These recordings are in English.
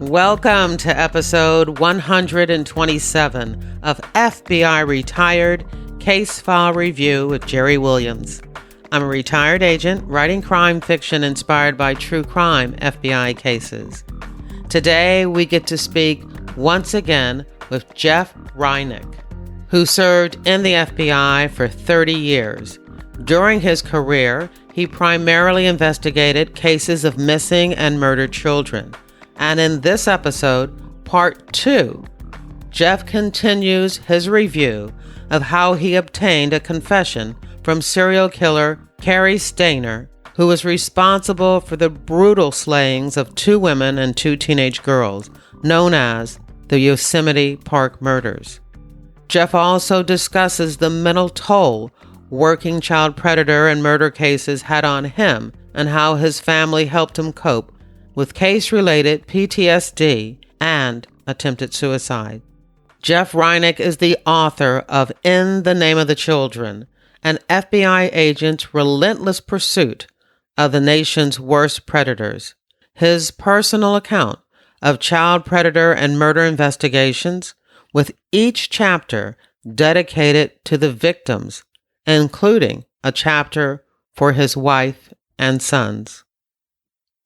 Welcome to episode 127 of FBI Retired Case File Review with Jerry Williams. I'm a retired agent writing crime fiction inspired by true crime FBI cases. Today we get to speak once again with Jeff Rinek, who served in the FBI for 30 years. During his career, he primarily investigated cases of missing and murdered children. And in this episode, part 2, Jeff continues his review of how he obtained a confession from serial killer Cary Stayner, who was responsible for the brutal slayings of 2 women and 2 teenage girls, known as the Yosemite Park Murders. Jeff also discusses the mental toll working child predator and murder cases had on him and how his family helped him cope with case-related PTSD and attempted suicide. Jeff Rinek is the author of In the Name of the Children, an FBI agent's relentless pursuit of the nation's worst predators. His personal account of child predator and murder investigations, with each chapter dedicated to the victims, including a chapter for his wife and sons.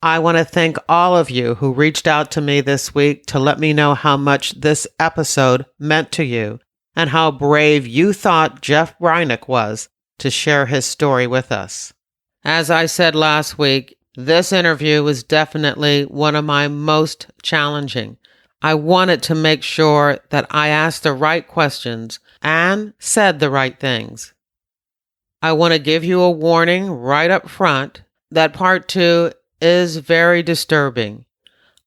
I want to thank all of you who reached out to me this week to let me know how much this episode meant to you and how brave you thought Jeff Rinek was to share his story with us. As I said last week, this interview was definitely one of my most challenging. I wanted to make sure that I asked the right questions and said the right things. I want to give you a warning right up front that part 2 is very disturbing.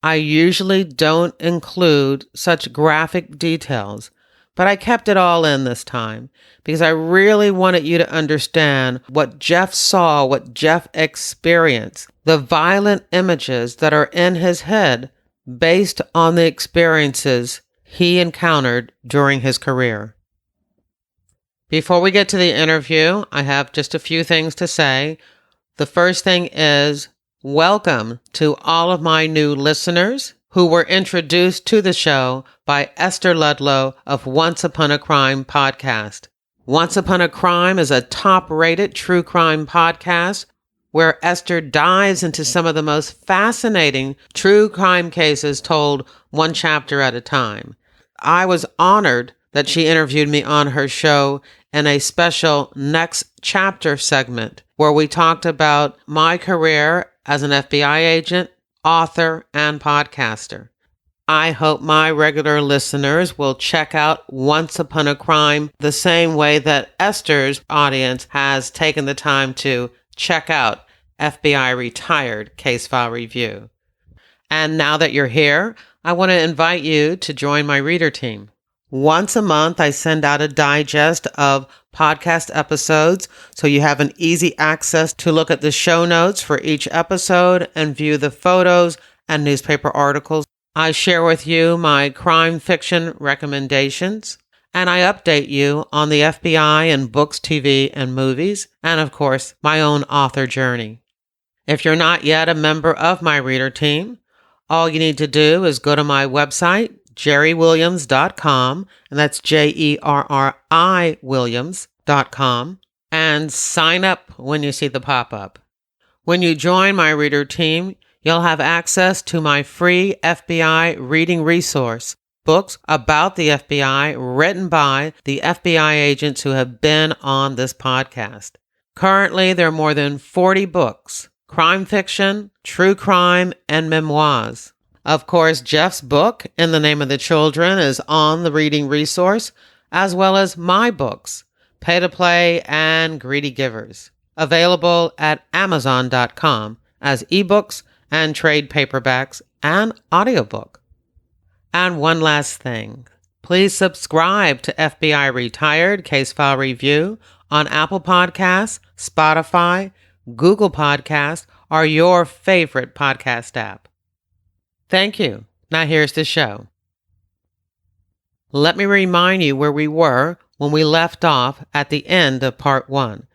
I usually don't include such graphic details, but I kept it all in this time because I really wanted you to understand what Jeff saw, what Jeff experienced, the violent images that are in his head based on the experiences he encountered during his career. Before we get to the interview, I have just a few things to say. The first thing is, welcome to all of my new listeners who were introduced to the show by Esther Ludlow of Once Upon a Crime podcast. Once Upon a Crime is a top-rated true crime podcast where Esther dives into some of the most fascinating true crime cases told one chapter at a time. I was honored that she interviewed me on her show in a special Next Chapter segment where we talked about my career as an FBI agent, author, and podcaster. I hope my regular listeners will check out Once Upon a Crime the same way that Esther's audience has taken the time to check out FBI Retired Case File Review. And now that you're here, I want to invite you to join my reader team. Once a month, I send out a digest of podcast episodes so you have an easy access to look at the show notes for each episode and view the photos and newspaper articles. I share with you my crime fiction recommendations, and I update you on the FBI and books, TV, and movies, and of course, my own author journey. If you're not yet a member of my reader team, all you need to do is go to my website, jerrywilliams.com, and that's JERRI Williams.com, and sign up when you see the pop-up. When you join my reader team, you'll have access to my free FBI reading resource, books about the FBI written by the FBI agents who have been on this podcast. Currently, there are more than 40 books, crime fiction, true crime, and memoirs. Of course, Jeff's book, In the Name of the Children, is on the reading resource, as well as my books, Pay to Play and Greedy Givers, available at Amazon.com as ebooks and trade paperbacks and audiobook. And one last thing, please subscribe to FBI Retired Case File Review on Apple Podcasts, Spotify, Google Podcasts, or your favorite podcast app. Thank you. Now here's the show. Let me remind you where we were when we left off at the end of part 1.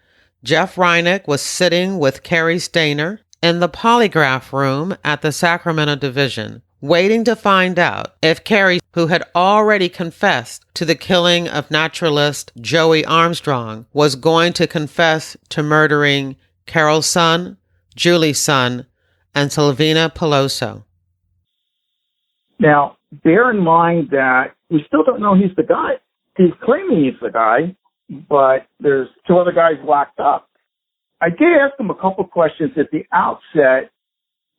Jeff Rinek was sitting with Cary Stayner in the polygraph room at the Sacramento Division, waiting to find out if Cary, who had already confessed to the killing of naturalist Joey Armstrong, was going to confess to murdering Carol's son, Julie's son, and Silvina Peloso. Now, bear in mind that we still don't know he's the guy. He's claiming he's the guy, but there's two other guys locked up. I did ask him a couple questions at the outset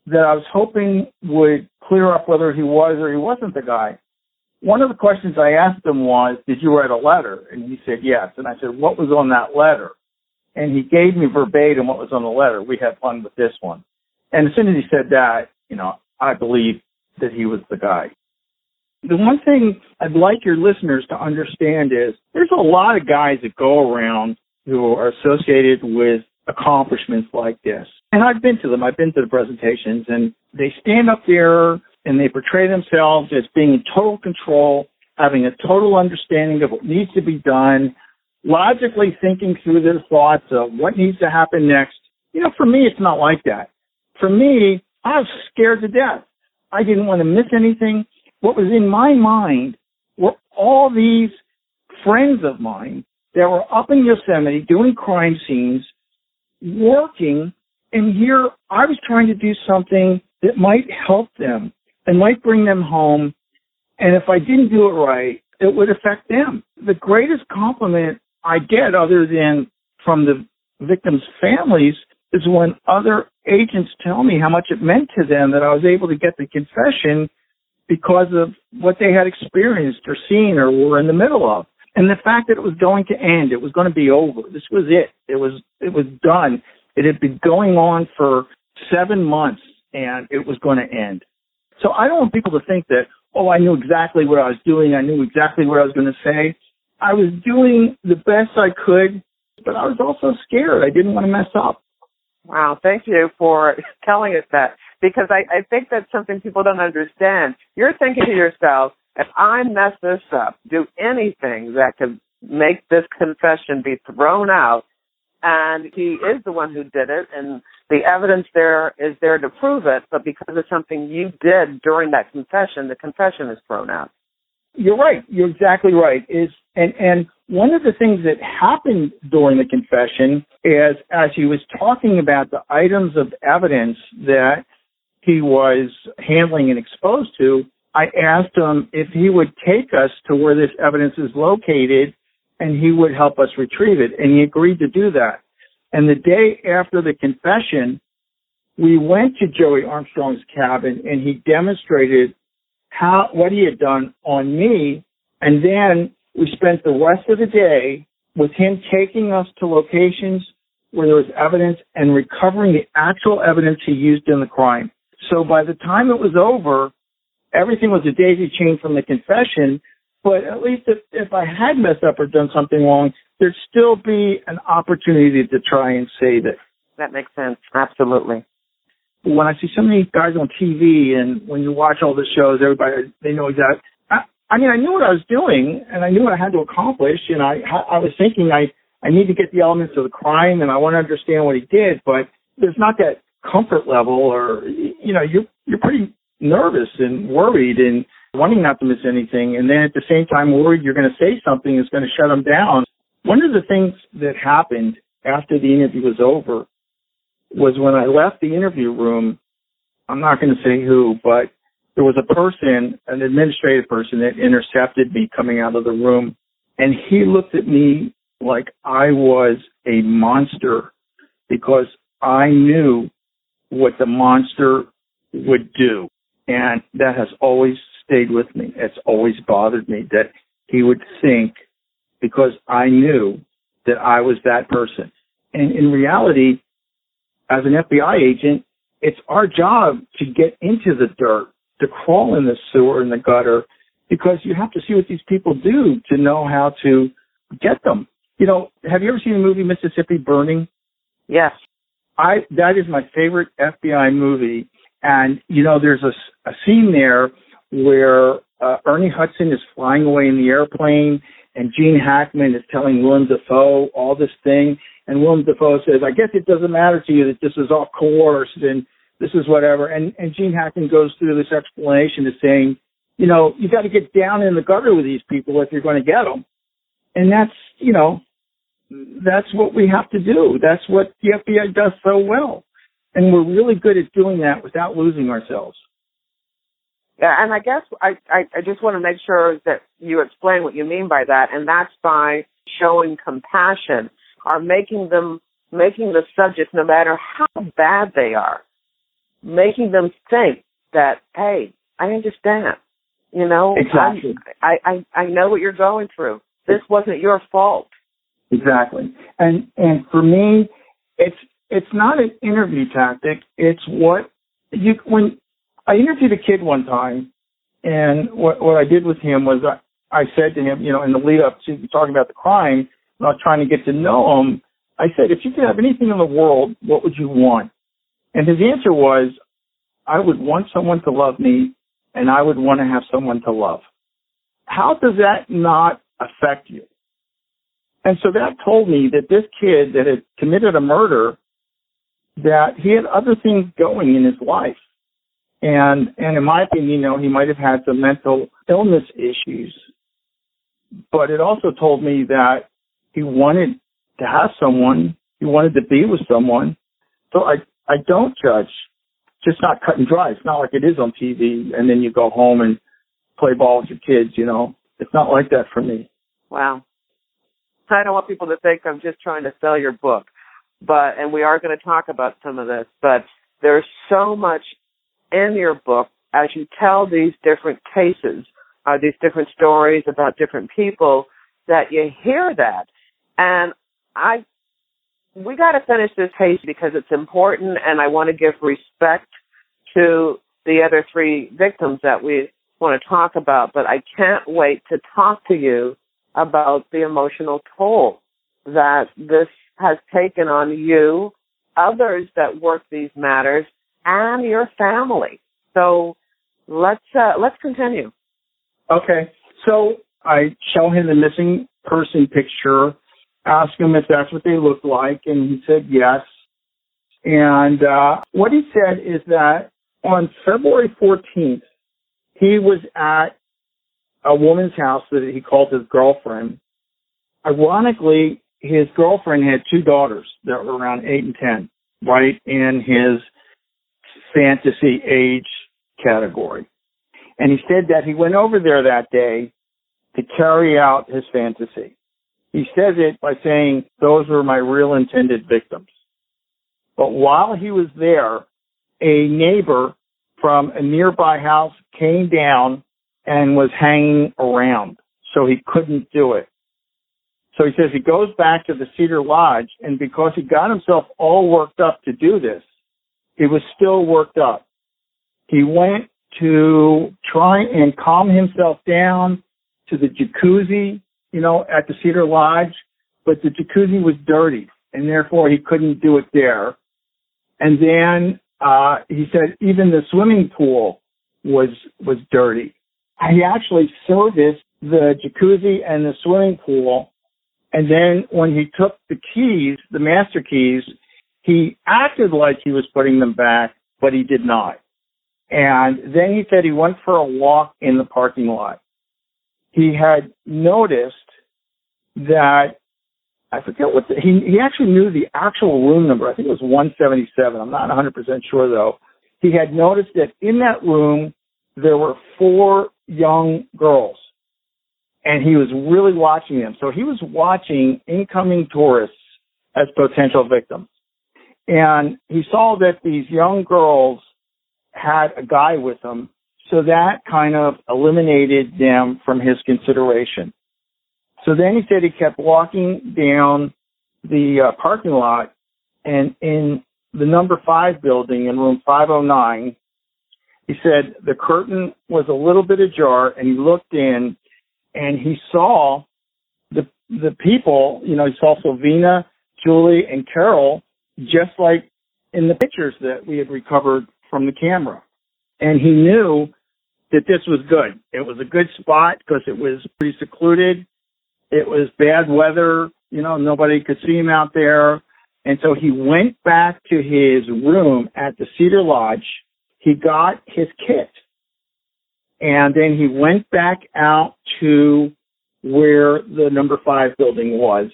that I was hoping would clear up whether he was or he wasn't the guy. One of the questions I asked him was, did you write a letter? And he said, yes. And I said, what was on that letter? And he gave me verbatim what was on the letter. We had fun with this one. And as soon as he said that, I believed that he was the guy. The one thing I'd like your listeners to understand is there's a lot of guys that go around who are associated with accomplishments like this. And I've been to them. I've been to the presentations, and they stand up there and they portray themselves as being in total control, having a total understanding of what needs to be done, logically thinking through their thoughts of what needs to happen next. For me, it's not like that. For me, I was scared to death. I didn't want to miss anything. What was in my mind were all these friends of mine that were up in Yosemite doing crime scenes, working, and here I was trying to do something that might help them and might bring them home. And if I didn't do it right, it would affect them. The greatest compliment I get, other than from the victims' families, is when other agents tell me how much it meant to them that I was able to get the confession because of what they had experienced or seen or were in the middle of. And the fact that it was going to end, it was going to be over. This was it. It was done. It had been going on for 7 months, and it was going to end. So I don't want people to think that, I knew exactly what I was doing. I knew exactly what I was going to say. I was doing the best I could, but I was also scared. I didn't want to mess up. Wow, thank you for telling us that, because I think that's something people don't understand. You're thinking to yourself, if I mess this up, do anything that could make this confession be thrown out, and he is the one who did it, and the evidence there is there to prove it, but because of something you did during that confession, the confession is thrown out. You're right. You're exactly right. And one of the things that happened during the confession is, as he was talking about the items of evidence that he was handling and exposed to, I asked him if he would take us to where this evidence is located and he would help us retrieve it. And he agreed to do that. And the day after the confession, we went to Joey Armstrong's cabin and he demonstrated what he had done on me. And then we spent the rest of the day with him taking us to locations where there was evidence and recovering the actual evidence he used in the crime. So by the time it was over, everything was a daisy chain from the confession. But at least if I had messed up or done something wrong, there'd still be an opportunity to try and save it. That makes sense. Absolutely. When I see so many guys on TV and when you watch all the shows, everybody, they know exactly. I knew what I was doing and I knew what I had to accomplish. And I was thinking I need to get the elements of the crime and I want to understand what he did. But there's not that comfort level, or, you're pretty nervous and worried and wanting not to miss anything. And then at the same time, worried you're going to say something that's going to shut them down. One of the things that happened after the interview was over was when I left the interview room, I'm not going to say who, but there was a person, an administrative person, that intercepted me coming out of the room. And he looked at me like I was a monster because I knew what the monster would do. And that has always stayed with me. It's always bothered me that he would think, because I knew that I was that person. And in reality, as an FBI agent, it's our job to get into the dirt, to crawl in the sewer and the gutter, because you have to see what these people do to know how to get them. Have you ever seen the movie Mississippi Burning? Yes. That is my favorite FBI movie. And, there's a scene there where Ernie Hudson is flying away in the airplane and Gene Hackman is telling Willem Dafoe all this thing. And Willem Dafoe says, I guess it doesn't matter to you that this is all coerced and this is whatever. And Gene Hackman goes through this explanation of saying, you know, you got to get down in the gutter with these people if you're going to get them. And that's, you know, that's what we have to do. That's what the FBI does so well. And we're really good at doing that without losing ourselves. Yeah, and I guess I just want to make sure that you explain what you mean by that, and that's by showing compassion or making the subject, no matter how bad they are, making them think that, hey, I understand. You know, exactly. I know what you're going through. This wasn't your fault. Exactly. And for me, it's not an interview tactic. It's what when I interviewed a kid one time, and what I did with him was I said to him, you know, in the lead up to talking about the crime, and I was trying to get to know him, I said, if you could have anything in the world, what would you want? And his answer was, I would want someone to love me, and I would want to have someone to love. How does that not affect you? And so that told me that this kid that had committed a murder, that he had other things going in his life. And in my opinion, you know, he might have had some mental illness issues. But it also told me that he wanted to have someone, he wanted to be with someone. So I don't judge. Just not cut and dry. It's not like it is on TV and then you go home and play ball with your kids, you know. It's not like that for me. Wow. I don't want people to think I'm just trying to sell your book, and we are going to talk about some of this, but there's so much in your book as you tell these different cases, these different stories about different people, that you hear that. And we got to finish this case because it's important, and I want to give respect to the other three victims that we want to talk about, but I can't wait to talk to you about the emotional toll that this has taken on you, others that work these matters, and your family. So let's continue. Okay. So I show him the missing person picture, ask him if that's what they look like, and he said yes. And what he said is that on February 14th, he was at a woman's house that he called his girlfriend. Ironically, his girlfriend had two daughters that were around 8 and 10, right in his fantasy age category. And he said that he went over there that day to carry out his fantasy. He says it by saying, those were my real intended victims. But while he was there, a neighbor from a nearby house came down and was hanging around, so he couldn't do it. So he says he goes back to the Cedar Lodge, and because he got himself all worked up to do this, he was still worked up. He went to try and calm himself down to the jacuzzi, you know, at the Cedar Lodge, but the jacuzzi was dirty, and therefore he couldn't do it there. And then he said even the swimming pool was dirty. He actually serviced the jacuzzi and the swimming pool, and then when he took the keys, the master keys, he acted like he was putting them back, but he did not. And then he said he went for a walk in the parking lot. He had noticed that, I forget what, he actually knew the actual room number. I think it was 177. I'm not 100% sure, though. He had noticed that in that room, there were 4 young girls, and he was really watching them. So he was watching incoming tourists as potential victims. And he saw that these young girls had a guy with them, so that kind of eliminated them from his consideration. So then he said he kept walking down the parking lot, and in the number 5 building in room 509, he said the curtain was a little bit ajar, and he looked in, and he saw the people, you know, he saw Sylvina, Julie, and Carol, just like in the pictures that we had recovered from the camera. And he knew that this was good. It was a good spot because it was pretty secluded. It was bad weather, you know, nobody could see him out there. And so he went back to his room at the Cedar Lodge. He got his kit. And then he went back out to where the number 5 building was.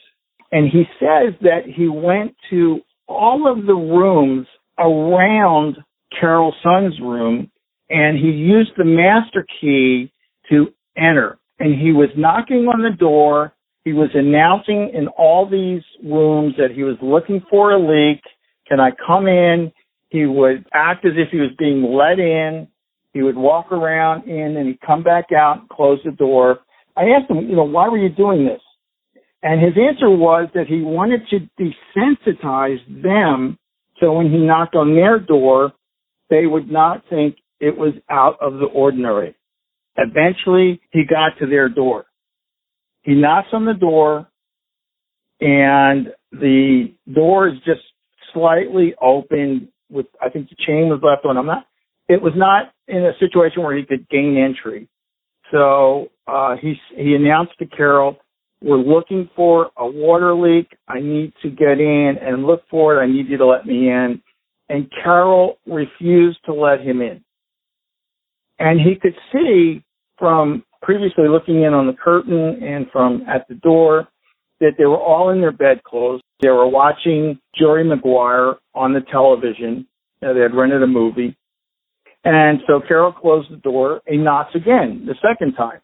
And he says that he went to all of the rooms around Carol's son's room, and he used the master key to enter. And he was knocking on the door. He was announcing in all these rooms that he was looking for a leak. Can I come in? He would act as if he was being let in. He would walk around in, and he'd come back out and close the door. I asked him, why were you doing this? And his answer was that he wanted to desensitize them so when he knocked on their door, they would not think it was out of the ordinary. Eventually, he got to their door. He knocks on the door, and the door is just slightly open with, I think the chain was left on. It was not in a situation where he could gain entry. So he announced to Carol, we're looking for a water leak. I need to get in and look for it. I need you to let me in. And Carol refused to let him in. And he could see from previously looking in on the curtain and from at the door that they were all in their bedclothes. They were watching Jerry Maguire on the television. They had rented a movie. And so Carol closed the door and knocks again, the second time.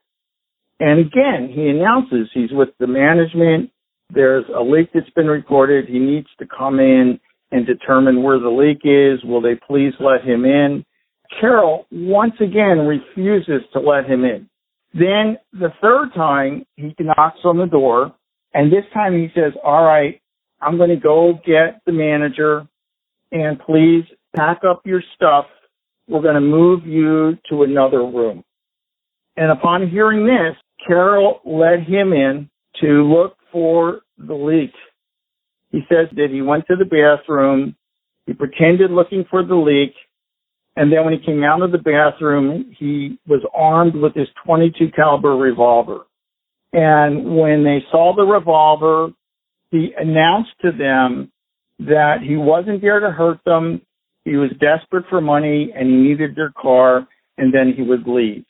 And again, he announces he's with the management. There's a leak that's been reported. He needs to come in and determine where the leak is. Will they please let him in? Carol, once again, refuses to let him in. Then the third time, he knocks on the door. And this time he says, all right, I'm going to go get the manager. And please pack up your stuff. We're going to move you to another room. And upon hearing this, Carol let him in to look for the leak. He says that he went to the bathroom, he pretended looking for the leak, and then when he came out of the bathroom, he was armed with his .22 caliber revolver. And when they saw the revolver, he announced to them that he wasn't there to hurt them, he was desperate for money, and he needed their car, and then he would leave.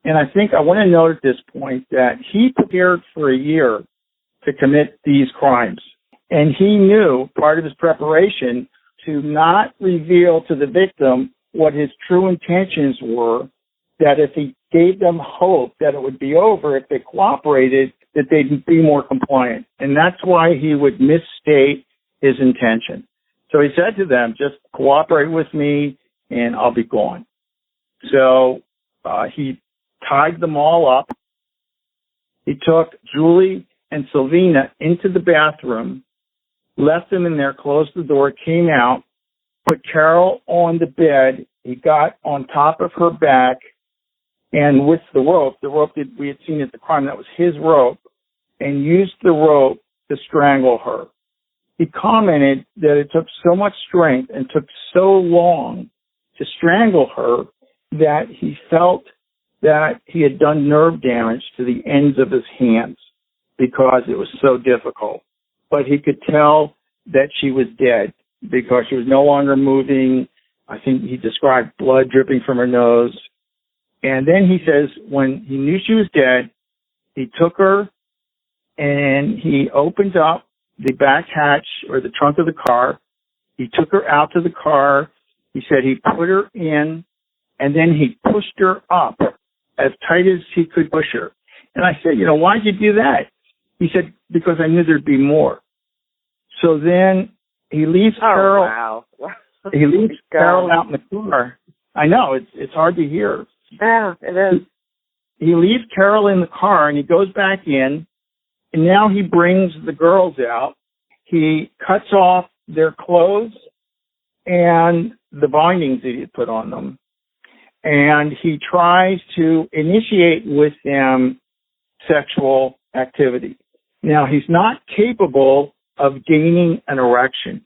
And I think I want to note at this point that he prepared for a year to commit these crimes. And he knew, part of his preparation, to not reveal to the victim what his true intentions were, that if he gave them hope that it would be over, if they cooperated, that they'd be more compliant. And that's why he would misstate his intention. So he said to them, just cooperate with me and I'll be gone. So he tied them all up. He took Julie and Sylvina into the bathroom, left them in there, closed the door, came out, put Carol on the bed. He got on top of her back, and with the rope that we had seen at the crime, that was his rope, and used the rope to strangle her. He commented that it took so much strength and took so long to strangle her that he felt that he had done nerve damage to the ends of his hands because it was so difficult. But he could tell that she was dead because she was no longer moving. I think he described blood dripping from her nose. And then he says when he knew she was dead, he took her and he opened up the back hatch or the trunk of the car. He took her out to the car. He said he put her in and then he pushed her up as tight as he could push her. And I said, why'd you do that? He said, because I knew there'd be more. So then he leaves Carol. Wow. He leaves Carol out in the car. I know, it's hard to hear. Yeah, it is. He leaves Carol in the car and he goes back in, and now he brings the girls out. He cuts off their clothes and the bindings that he had put on them. And he tries to initiate with them sexual activity. Now, he's not capable of gaining an erection.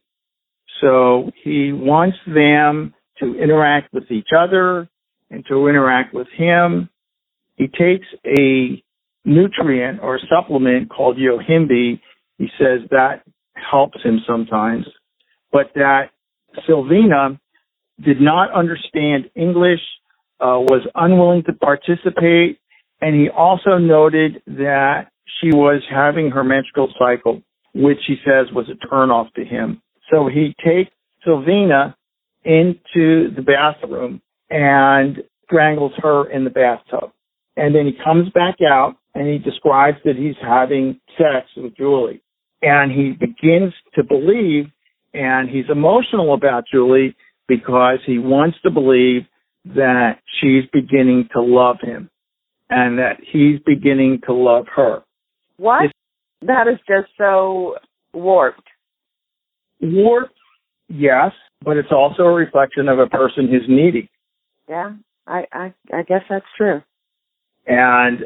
So he wants them to interact with each other and to interact with him. He takes a nutrient or supplement called Yohimbe. He says that helps him sometimes, but that Sylvina did not understand English, was unwilling to participate, and he also noted that she was having her menstrual cycle, which he says was a turnoff to him. So he takes Sylvina into the bathroom and strangles her in the bathtub. And then he comes back out and he describes that he's having sex with Julie. And he begins to believe, and he's emotional about Julie because he wants to believe that she's beginning to love him and that he's beginning to love her. What? That is just so warped. Warped, yes, but it's also a reflection of a person who's needy. Yeah, I guess that's true. And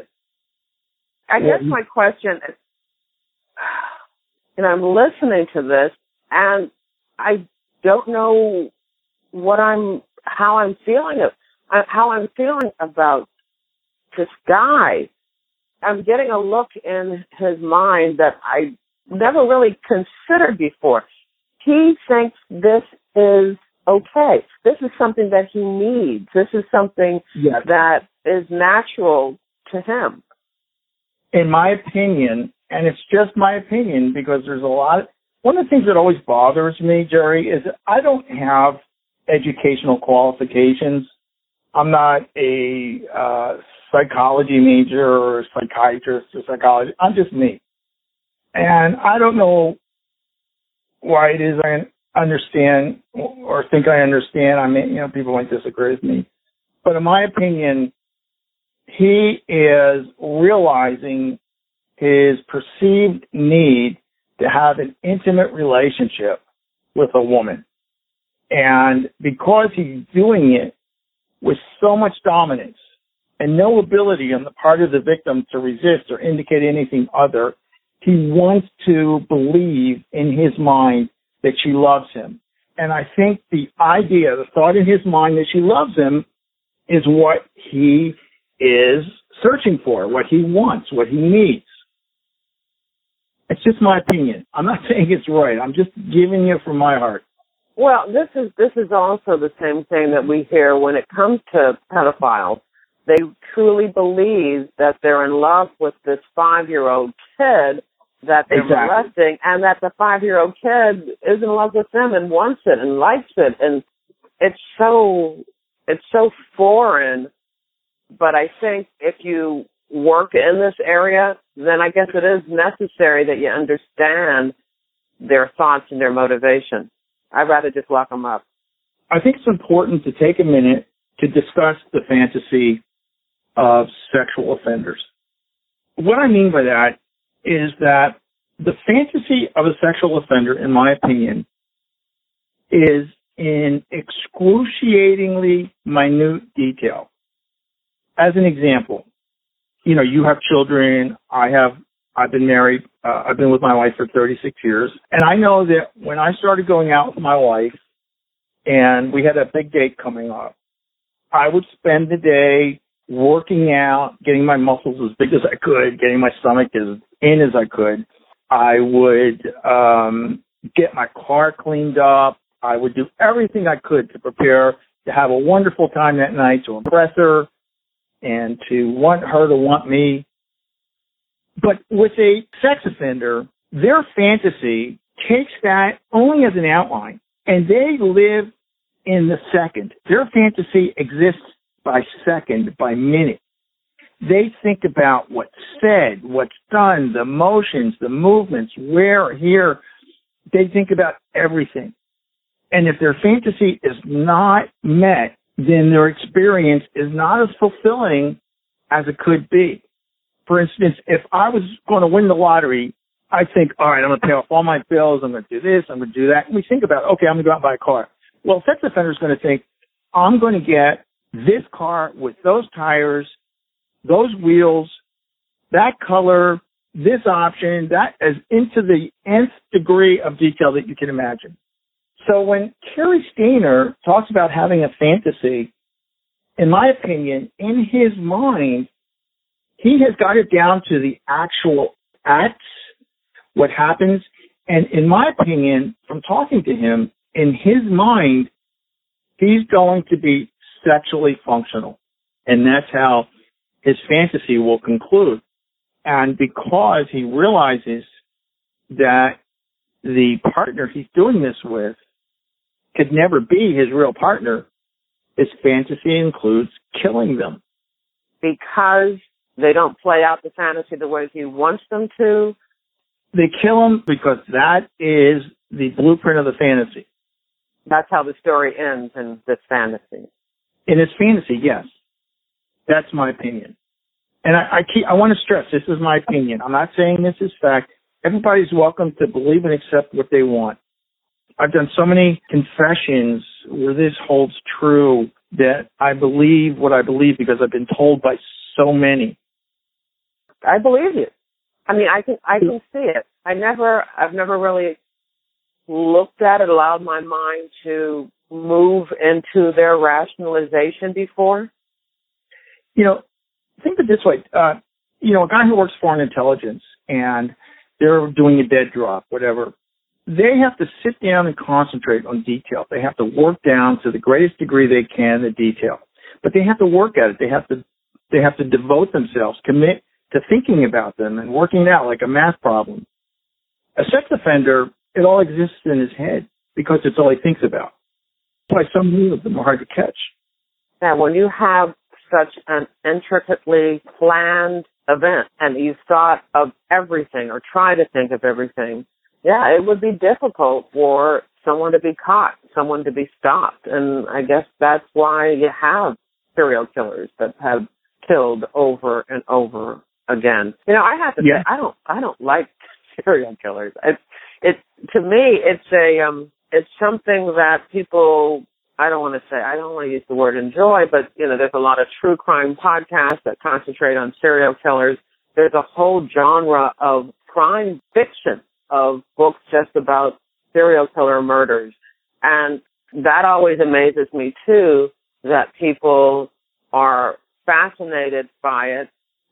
I guess my question is, and I'm listening to this, and I don't know how I'm feeling about this guy. I'm getting a look in his mind that I never really considered before. He thinks this is okay. This is something that he needs. This is something that is natural to him. In my opinion, and it's just my opinion because there's one of the things that always bothers me, Jerry, is that I don't have educational qualifications. I'm not a psychology major or a psychiatrist or psychologist. I'm just me. And I don't know why it is I understand or think I understand. I mean, people might disagree with me. But in my opinion, he is realizing his perceived need to have an intimate relationship with a woman. And because he's doing it with so much dominance and no ability on the part of the victim to resist or indicate anything other, he wants to believe in his mind that she loves him. And I think the thought in his mind that she loves him is what he is searching for, what he wants, what he needs. It's just my opinion. I'm not saying it's right. I'm just giving you from my heart. Well, this is also the same thing that we hear when it comes to pedophiles. They truly believe that they're in love with this 5-year-old kid that they're molesting, and that the 5-year-old kid is in love with them and wants it and likes it, and it's so foreign. But I think if you work in this area, then I guess it is necessary that you understand their thoughts and their motivation. I'd rather just lock them up. I think it's important to take a minute to discuss the fantasy of sexual offenders. What I mean by that is that the fantasy of a sexual offender, in my opinion, is in excruciatingly minute detail. As an example, you have children. I've been married. I've been with my wife for 36 years. And I know that when I started going out with my wife and we had a big date coming up, I would spend the day working out, getting my muscles as big as I could, getting my stomach as in as I could. I would get my car cleaned up. I would do everything I could to prepare to have a wonderful time that night, to impress her and to want her to want me. But with a sex offender, their fantasy takes that only as an outline, and they live in the second. Their fantasy exists by second, by minute. They think about what's said, what's done, the motions, the movements, where, here. They think about everything. And if their fantasy is not met, then their experience is not as fulfilling as it could be. For instance, if I was going to win the lottery, I'd think, all right, I'm going to pay off all my bills. I'm going to do this. I'm going to do that. And we think about, okay, I'm going to go out and buy a car. Well, a sex offender is going to think, I'm going to get this car with those tires, those wheels, that color, this option, that is into the nth degree of detail that you can imagine. So when Cary Stayner talks about having a fantasy, in my opinion, in his mind, he has got it down to the actual acts, what happens. And in my opinion, from talking to him, in his mind, he's going to be sexually functional. And that's how his fantasy will conclude. And because he realizes that the partner he's doing this with could never be his real partner, his fantasy includes killing them. Because they don't play out the fantasy the way he wants them to? They kill him because that is the blueprint of the fantasy. That's how the story ends in this fantasy. In his fantasy, yes. That's my opinion. And I want to stress, this is my opinion. I'm not saying this is fact. Everybody's welcome to believe and accept what they want. I've done so many confessions where this holds true that I believe what I believe because I've been told by so many. I believe you. I mean, I can see it. I've never really looked at it, allowed my mind to move into their rationalization before. You know, think of it this way. A guy who works for an intelligence and they're doing a dead drop, whatever, they have to sit down and concentrate on detail. They have to work down to the greatest degree they can the detail. But they have to work at it. They have to devote themselves, commit to thinking about them and working it out like a math problem. A sex offender, it all exists in his head because it's all he thinks about. That's why so many of them are hard to catch. Now, when you have such an intricately planned event and you've thought of everything or try to think of everything, yeah, it would be difficult for someone to be caught, someone to be stopped. And I guess that's why you have serial killers that have killed over and over again. You know, I have to say, I don't like serial killers. It's to me, it's something that people, I don't want to use the word enjoy, but, you know, there's a lot of true crime podcasts that concentrate on serial killers. There's a whole genre of crime fiction of books just about serial killer murders. And that always amazes me, too, that people are fascinated by it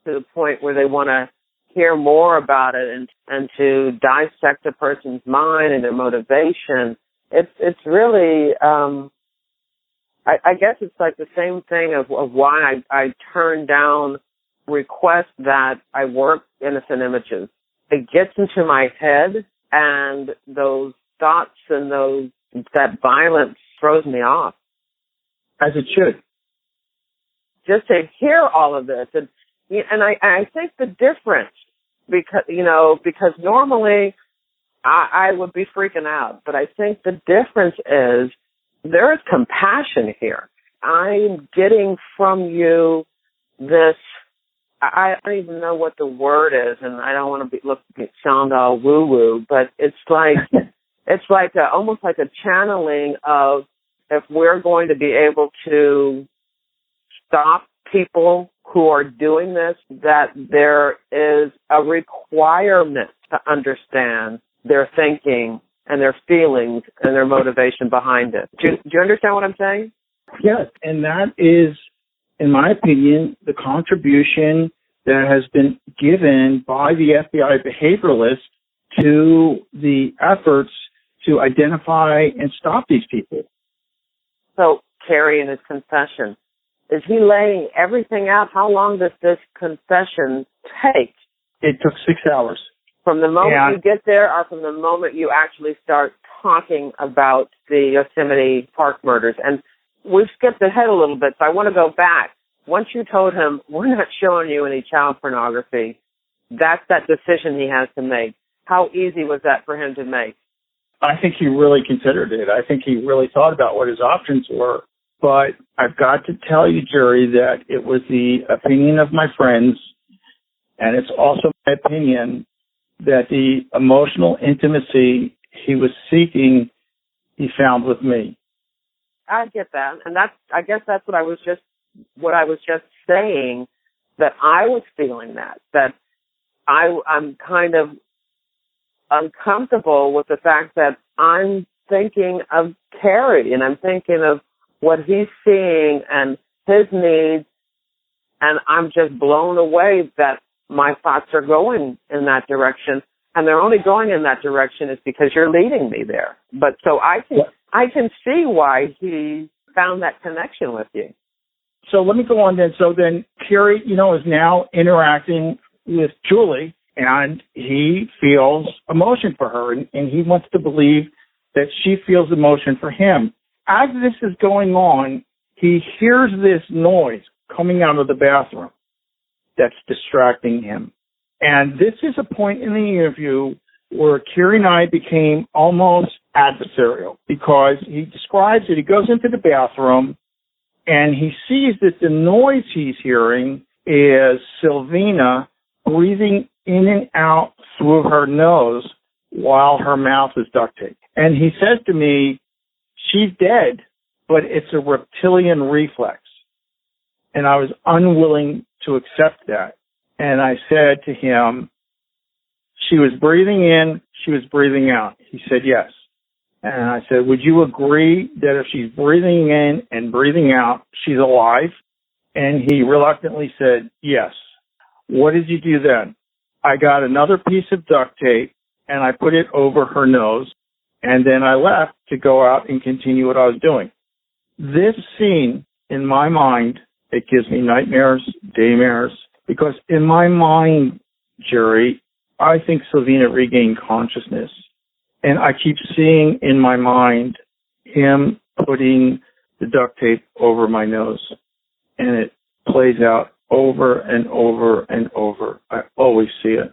to the point where they want to hear more about it and to dissect a person's mind and their motivation. It's really, I guess it's like the same thing of why I turn down requests that I work innocent images. It gets into my head, and those thoughts and that violence throws me off. As it should. Just to hear all of this, and I think the difference, because normally I would be freaking out, but I think the difference is there is compassion here. I'm getting from you this, I don't even know what the word is, and I don't want to sound all woo-woo, but it's like almost like a channeling of, if we're going to be able to stop people who are doing this, that there is a requirement to understand their thinking and their feelings and their motivation behind it. Do you understand what I'm saying? Yes, and that is, in my opinion, the contribution that has been given by the FBI behavioralists to the efforts to identify and stop these people. So, Cary, in his confession, is he laying everything out? How long does this confession take? It took 6 hours. From the moment you get there, or from the moment you actually start talking about the Yosemite Park murders? And we've skipped ahead a little bit, so I want to go back. Once you told him, we're not showing you any child pornography, that's that decision he has to make. How easy was that for him to make? I think he really considered it. I think he really thought about what his options were. But I've got to tell you, Jerry, that it was the opinion of my friends, and it's also my opinion that the emotional intimacy he was seeking, he found with me. I get that, and I guess that's what I was just saying, that I was feeling that I'm kind of uncomfortable with the fact that I'm thinking of Cary, and I'm thinking of what he's seeing and his needs, and I'm just blown away that my thoughts are going in that direction. and they're only going in that direction is because you're leading me there. But so I can see why he found that connection with you. So let me go on then. So then Cary, is now interacting with Julie, and he feels emotion for her, and he wants to believe that she feels emotion for him. As this is going on, he hears this noise coming out of the bathroom that's distracting him. And this is a point in the interview where Cary and I became almost adversarial, because he describes it. He goes into the bathroom and he sees that the noise he's hearing is Sylvina breathing in and out through her nose while her mouth is duct taped. And he says to me, she's dead, but it's a reptilian reflex. And I was unwilling to accept that. And I said to him, she was breathing in, she was breathing out. He said, yes. And I said, would you agree that if she's breathing in and breathing out, she's alive? And he reluctantly said, yes. What did you do then? I got another piece of duct tape and I put it over her nose. And then I left to go out and continue what I was doing. This scene, in my mind, it gives me nightmares, daymares, because in my mind, Jerry, I think Sylvina regained consciousness. And I keep seeing in my mind him putting the duct tape over my nose. And it plays out over and over and over. I always see it.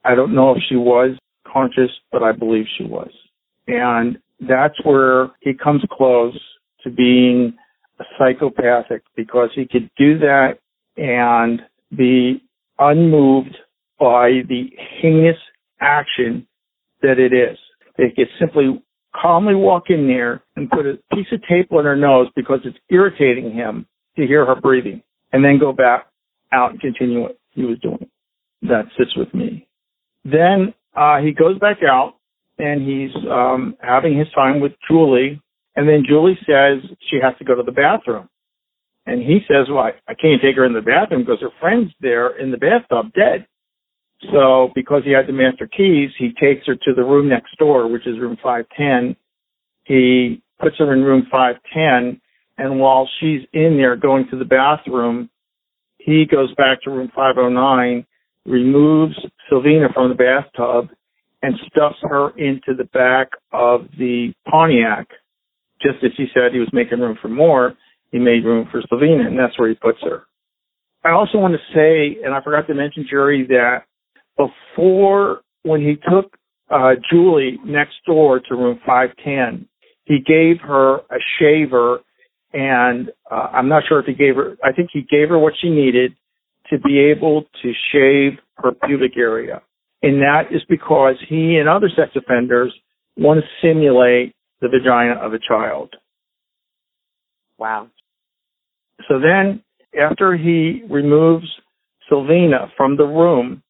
I don't know if she was conscious, but I believe she was. And that's where he comes close to being a psychopathic, because he could do that and be unmoved by the heinous action that it is. They could simply calmly walk in there and put a piece of tape on her nose because it's irritating him to hear her breathing, and then go back out and continue what he was doing. That sits with me. Then he goes back out and he's having his time with Julie, and then Julie says she has to go to the bathroom. And he says, well, I can't take her in the bathroom because her friend's there in the bathtub dead. So because he had the master keys, he takes her to the room next door, which is room 510. He puts her in room 510, and while she's in there going to the bathroom, he goes back to room 509, removes Sylvina from the bathtub, and stuffs her into the back of the Pontiac. Just as he said he was making room for more, he made room for Sylvina, and that's where he puts her. I also want to say, and I forgot to mention, Jerry, that before, when he took Julie next door to room 510, he gave her a shaver, and I'm not sure if he gave her, I think he gave her what she needed to be able to shave her pubic area. And that is because he and other sex offenders want to simulate the vagina of a child. Wow. So then, after he removes Sylvina from the room,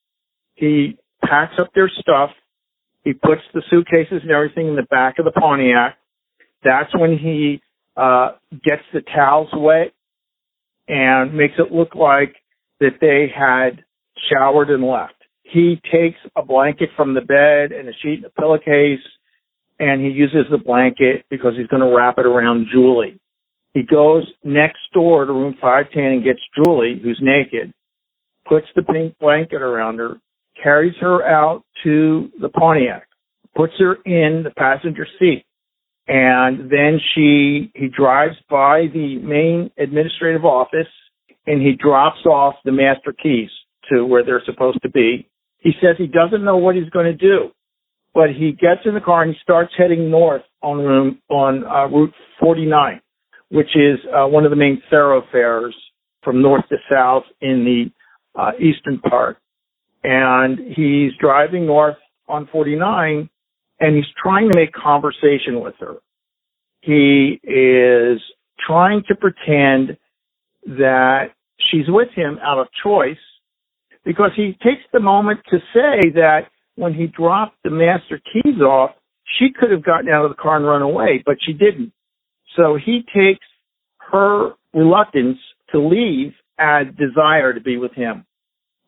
he packs up their stuff. He puts the suitcases and everything in the back of the Pontiac. That's when he gets the towels wet and makes it look like that they had showered and left. He takes a blanket from the bed and a sheet and a pillowcase, and he uses the blanket because he's going to wrap it around Julie. He goes next door to room 510 and gets Julie, who's naked, puts the pink blanket around her, carries her out to the Pontiac, puts her in the passenger seat, and then he drives by the main administrative office, and he drops off the master keys to where they're supposed to be. He says he doesn't know what he's going to do, but he gets in the car and he starts heading north on Route 49, which is one of the main thoroughfares from north to south in the eastern part. And he's driving north on 49, and he's trying to make conversation with her. He is trying to pretend that she's with him out of choice, because he takes the moment to say that when he dropped the master keys off, she could have gotten out of the car and run away, but she didn't. So he takes her reluctance to leave as desire to be with him.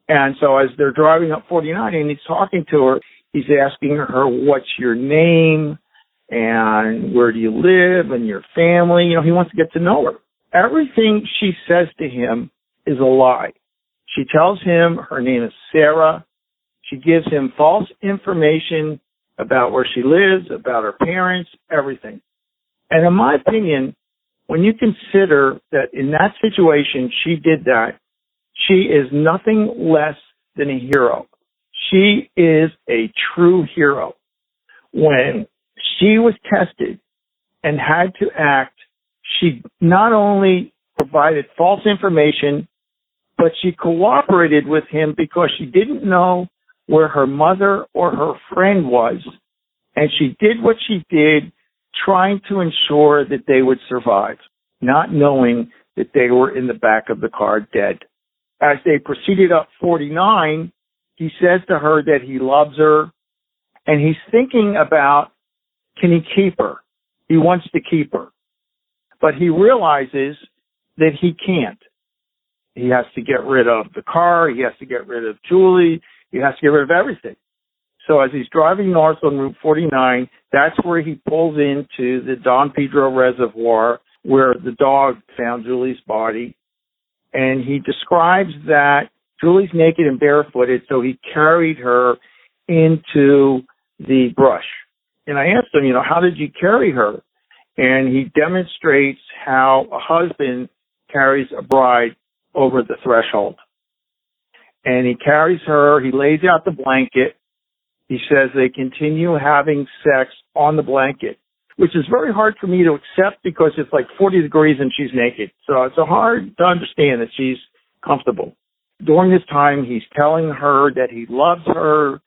And so as they're driving up 49 and he's talking to her, He's asking her, what's your name and where do you live and your family? You know, he wants to get to know her. Everything she says to him is a lie. She tells him her name is Sarah. She gives him false information about where she lives, about her parents, everything. And in my opinion, when you consider that in that situation she did that, she is nothing less than a hero. She is a true hero. When she was tested and had to act, she not only provided false information, but she cooperated with him because she didn't know where her mother or her friend was. And she did what she did, trying to ensure that they would survive, not knowing that they were in the back of the car dead. As they proceeded up 49, he says to her that he loves her, and he's thinking about, can he keep her? He wants to keep her. But he realizes that he can't. He has to get rid of the car. He has to get rid of Julie. He has to get rid of everything. So as he's driving north on Route 49, that's where he pulls into the Don Pedro Reservoir where the dog found Julie's body. And he describes that Julie's naked and barefooted, so he carried her into the brush. And I asked him, how did you carry her? And he demonstrates how a husband carries a bride over the threshold. And he carries her, he lays out the blanket. He says they continue having sex on the blanket, which is very hard for me to accept because it's like 40 degrees and she's naked. So it's hard to understand that she's comfortable. During this time, he's telling her that he loves her.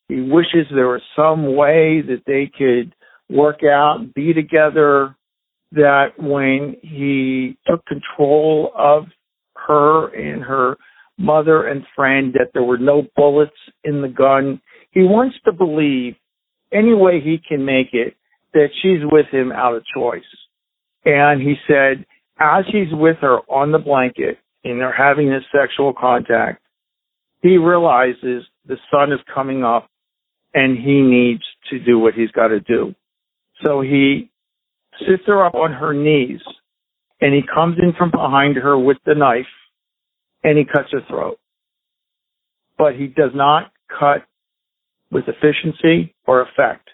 He wishes there was some way that they could work out and be together, that when he took control of her and her mother and friend, that there were no bullets in the gun. He wants to believe any way he can make it that she's with him out of choice. And he said, as he's with her on the blanket and they're having this sexual contact, he realizes the sun is coming up and he needs to do what he's got to do. So he sits her up on her knees and he comes in from behind her with the knife and he cuts her throat. But he does not cut with efficiency or effect.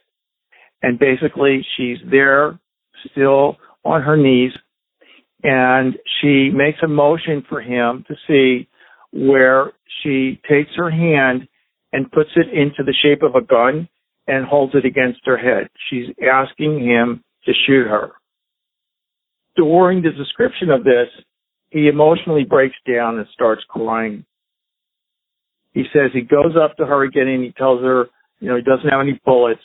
And basically, she's there still on her knees, and she makes a motion for him to see where she takes her hand and puts it into the shape of a gun and holds it against her head. She's asking him to shoot her. During the description of this, he emotionally breaks down and starts crying. He says he goes up to her again and he tells her, he doesn't have any bullets.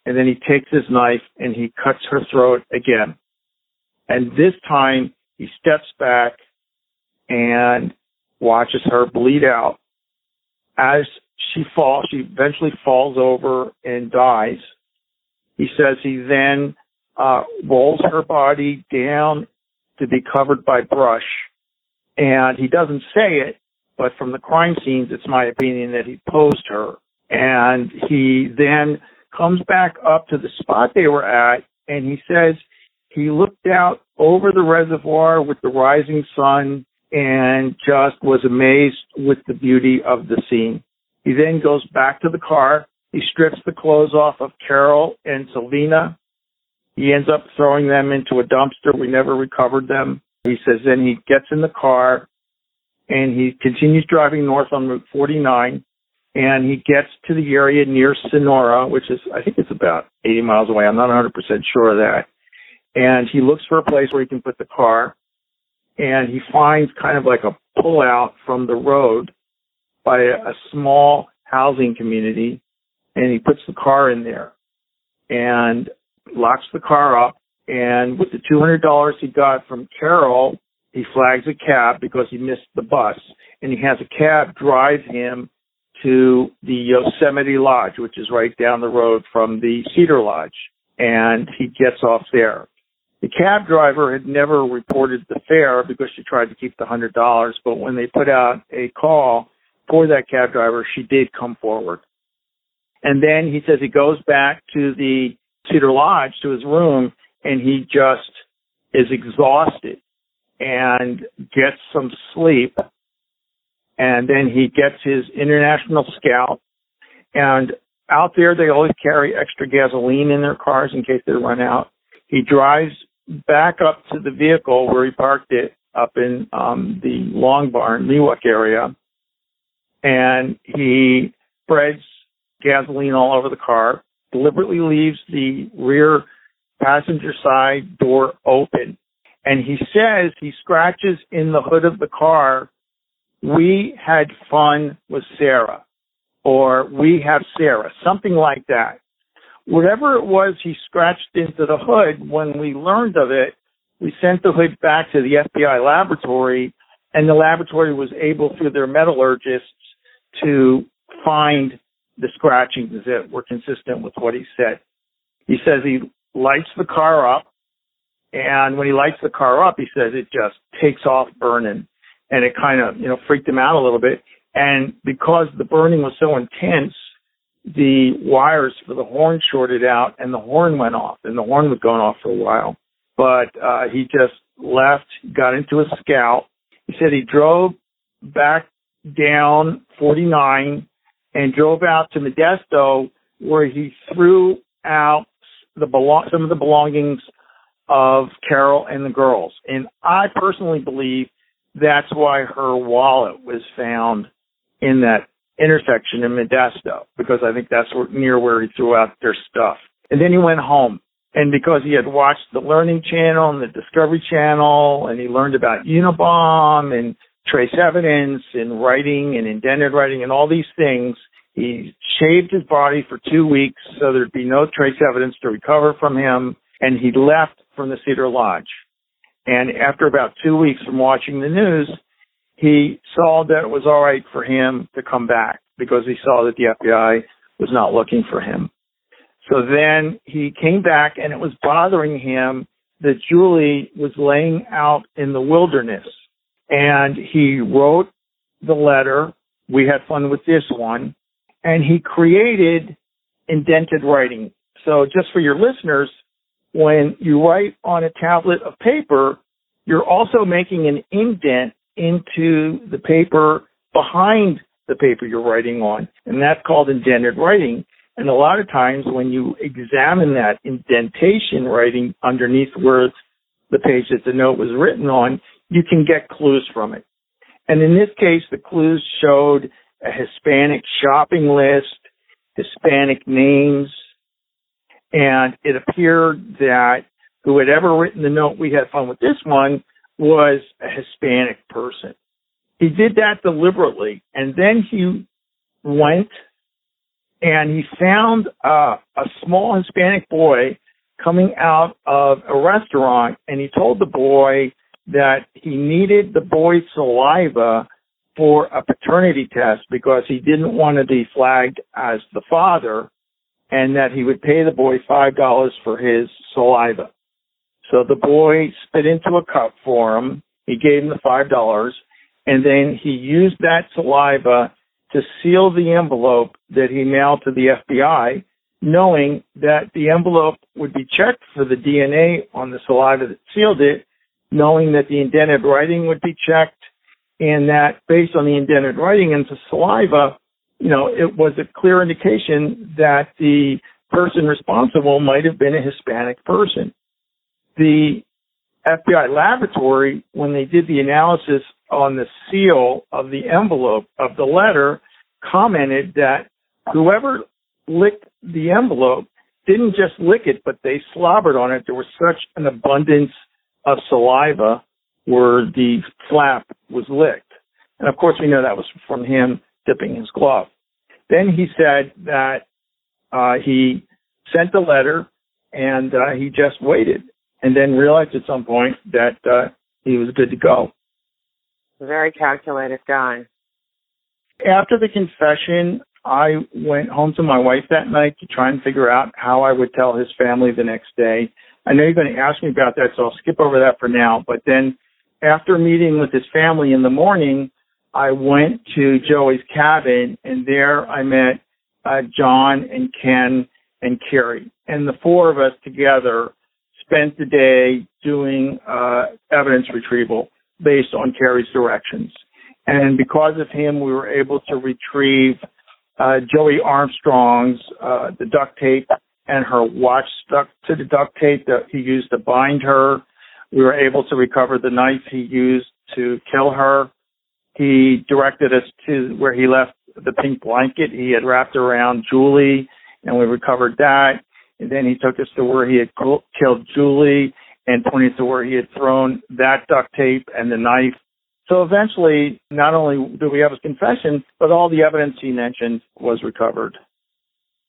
And then he takes his knife and he cuts her throat again. And this time he steps back and watches her bleed out. As she falls, she eventually falls over and dies. He says he then rolls her body down to be covered by brush. And he doesn't say it, but from the crime scenes, it's my opinion that he posed her. And he then comes back up to the spot they were at, and he says he looked out over the reservoir with the rising sun and just was amazed with the beauty of the scene. He then goes back to the car. He strips the clothes off of Carol and Sylvina. He ends up throwing them into a dumpster. We never recovered them. He says then he gets in the car and he continues driving north on Route 49. And he gets to the area near Sonora, which is, I think it's about 80 miles away. I'm not 100% sure of that. And he looks for a place where he can put the car. And he finds kind of like a pullout from the road by a small housing community. And he puts the car in there and locks the car up. And with the $200 he got from Carol, he flags a cab because he missed the bus. And he has a cab drive him to the Yosemite Lodge, which is right down the road from the Cedar Lodge, and he gets off there. The cab driver had never reported the fare because she tried to keep the $100, but when they put out a call for that cab driver, she did come forward. And then he says he goes back to the Cedar Lodge, to his room, and he just is exhausted and gets some sleep. And then he gets his International Scout. And out there, they always carry extra gasoline in their cars in case they run out. He drives back up to the vehicle where he parked it up in the Long Barn, Miwok area. And he spreads gasoline all over the car, deliberately leaves the rear passenger side door open. And he says, he scratches in the hood of the car, "We had fun with Sarah," or "We have Sarah," something like that. Whatever it was he scratched into the hood, when we learned of it, we sent the hood back to the FBI laboratory, and the laboratory was able, through their metallurgists, to find the scratchings that were consistent with what he said. He says he lights the car up, and when he lights the car up, he says it just takes off burning, and it kind of, freaked him out a little bit. And because the burning was so intense, the wires for the horn shorted out, and the horn went off, and the horn was going off for a while. But he just left, got into a Scout. He said he drove back down 49 and drove out to Modesto, where he threw out some of the belongings of Carol and the girls. And I personally believe that's why her wallet was found in that intersection in Modesto, because I think that's near where he threw out their stuff. And then he went home. And because he had watched the Learning Channel and the Discovery Channel, and he learned about Unabomb and trace evidence and writing and indented writing and all these things, he shaved his body for 2 weeks so there'd be no trace evidence to recover from him, and he left from the Cedar Lodge. And after about 2 weeks from watching the news, he saw that it was all right for him to come back because he saw that the FBI was not looking for him. So then he came back, and it was bothering him that Julie was laying out in the wilderness. And he wrote the letter, "We had fun with this one," and he created indented writing. So just for your listeners, when you write on a tablet of paper, you're also making an indent into the paper behind the paper you're writing on, and that's called indented writing. And a lot of times when you examine that indentation writing underneath where the page that the note was written on, you can get clues from it. And in this case, the clues showed a Hispanic shopping list, Hispanic names, and it appeared that who had ever written the note, "We had fun with this one," was a Hispanic person. He did that deliberately, and then he went and he found a small Hispanic boy coming out of a restaurant, and he told the boy that he needed the boy's saliva for a paternity test because he didn't want to be flagged as the father, and that he would pay the boy $5 for his saliva. So the boy spit into a cup for him. He gave him the $5, and then he used that saliva to seal the envelope that he mailed to the FBI, knowing that the envelope would be checked for the DNA on the saliva that sealed it, knowing that the indented writing would be checked, and that based on the indented writing and the saliva, it was a clear indication that the person responsible might have been a Hispanic person. The FBI laboratory, when they did the analysis on the seal of the envelope of the letter, commented that whoever licked the envelope didn't just lick it, but they slobbered on it. There was such an abundance of saliva where the flap was licked. And of course, we know that was from him dipping his glove. Then he said that he sent the letter and he just waited, and then realized at some point that he was good to go. Very calculated guy. After the confession, I went home to my wife that night to try and figure out how I would tell his family the next day. I know you're going to ask me about that, so I'll skip over that for now. But then after meeting with his family in the morning, I went to Joey's cabin, and there I met John and Ken and Cary. And the four of us together spent the day doing evidence retrieval based on Cary's directions. And because of him, we were able to retrieve Joey Armstrong's the duct tape and her watch stuck to the duct tape that he used to bind her. We were able to recover the knife he used to kill her. He directed us to where he left the pink blanket he had wrapped around Julie, and we recovered that. And then he took us to where he had killed Julie and pointed to where he had thrown that duct tape and the knife. So eventually, not only do we have his confession, but all the evidence he mentioned was recovered.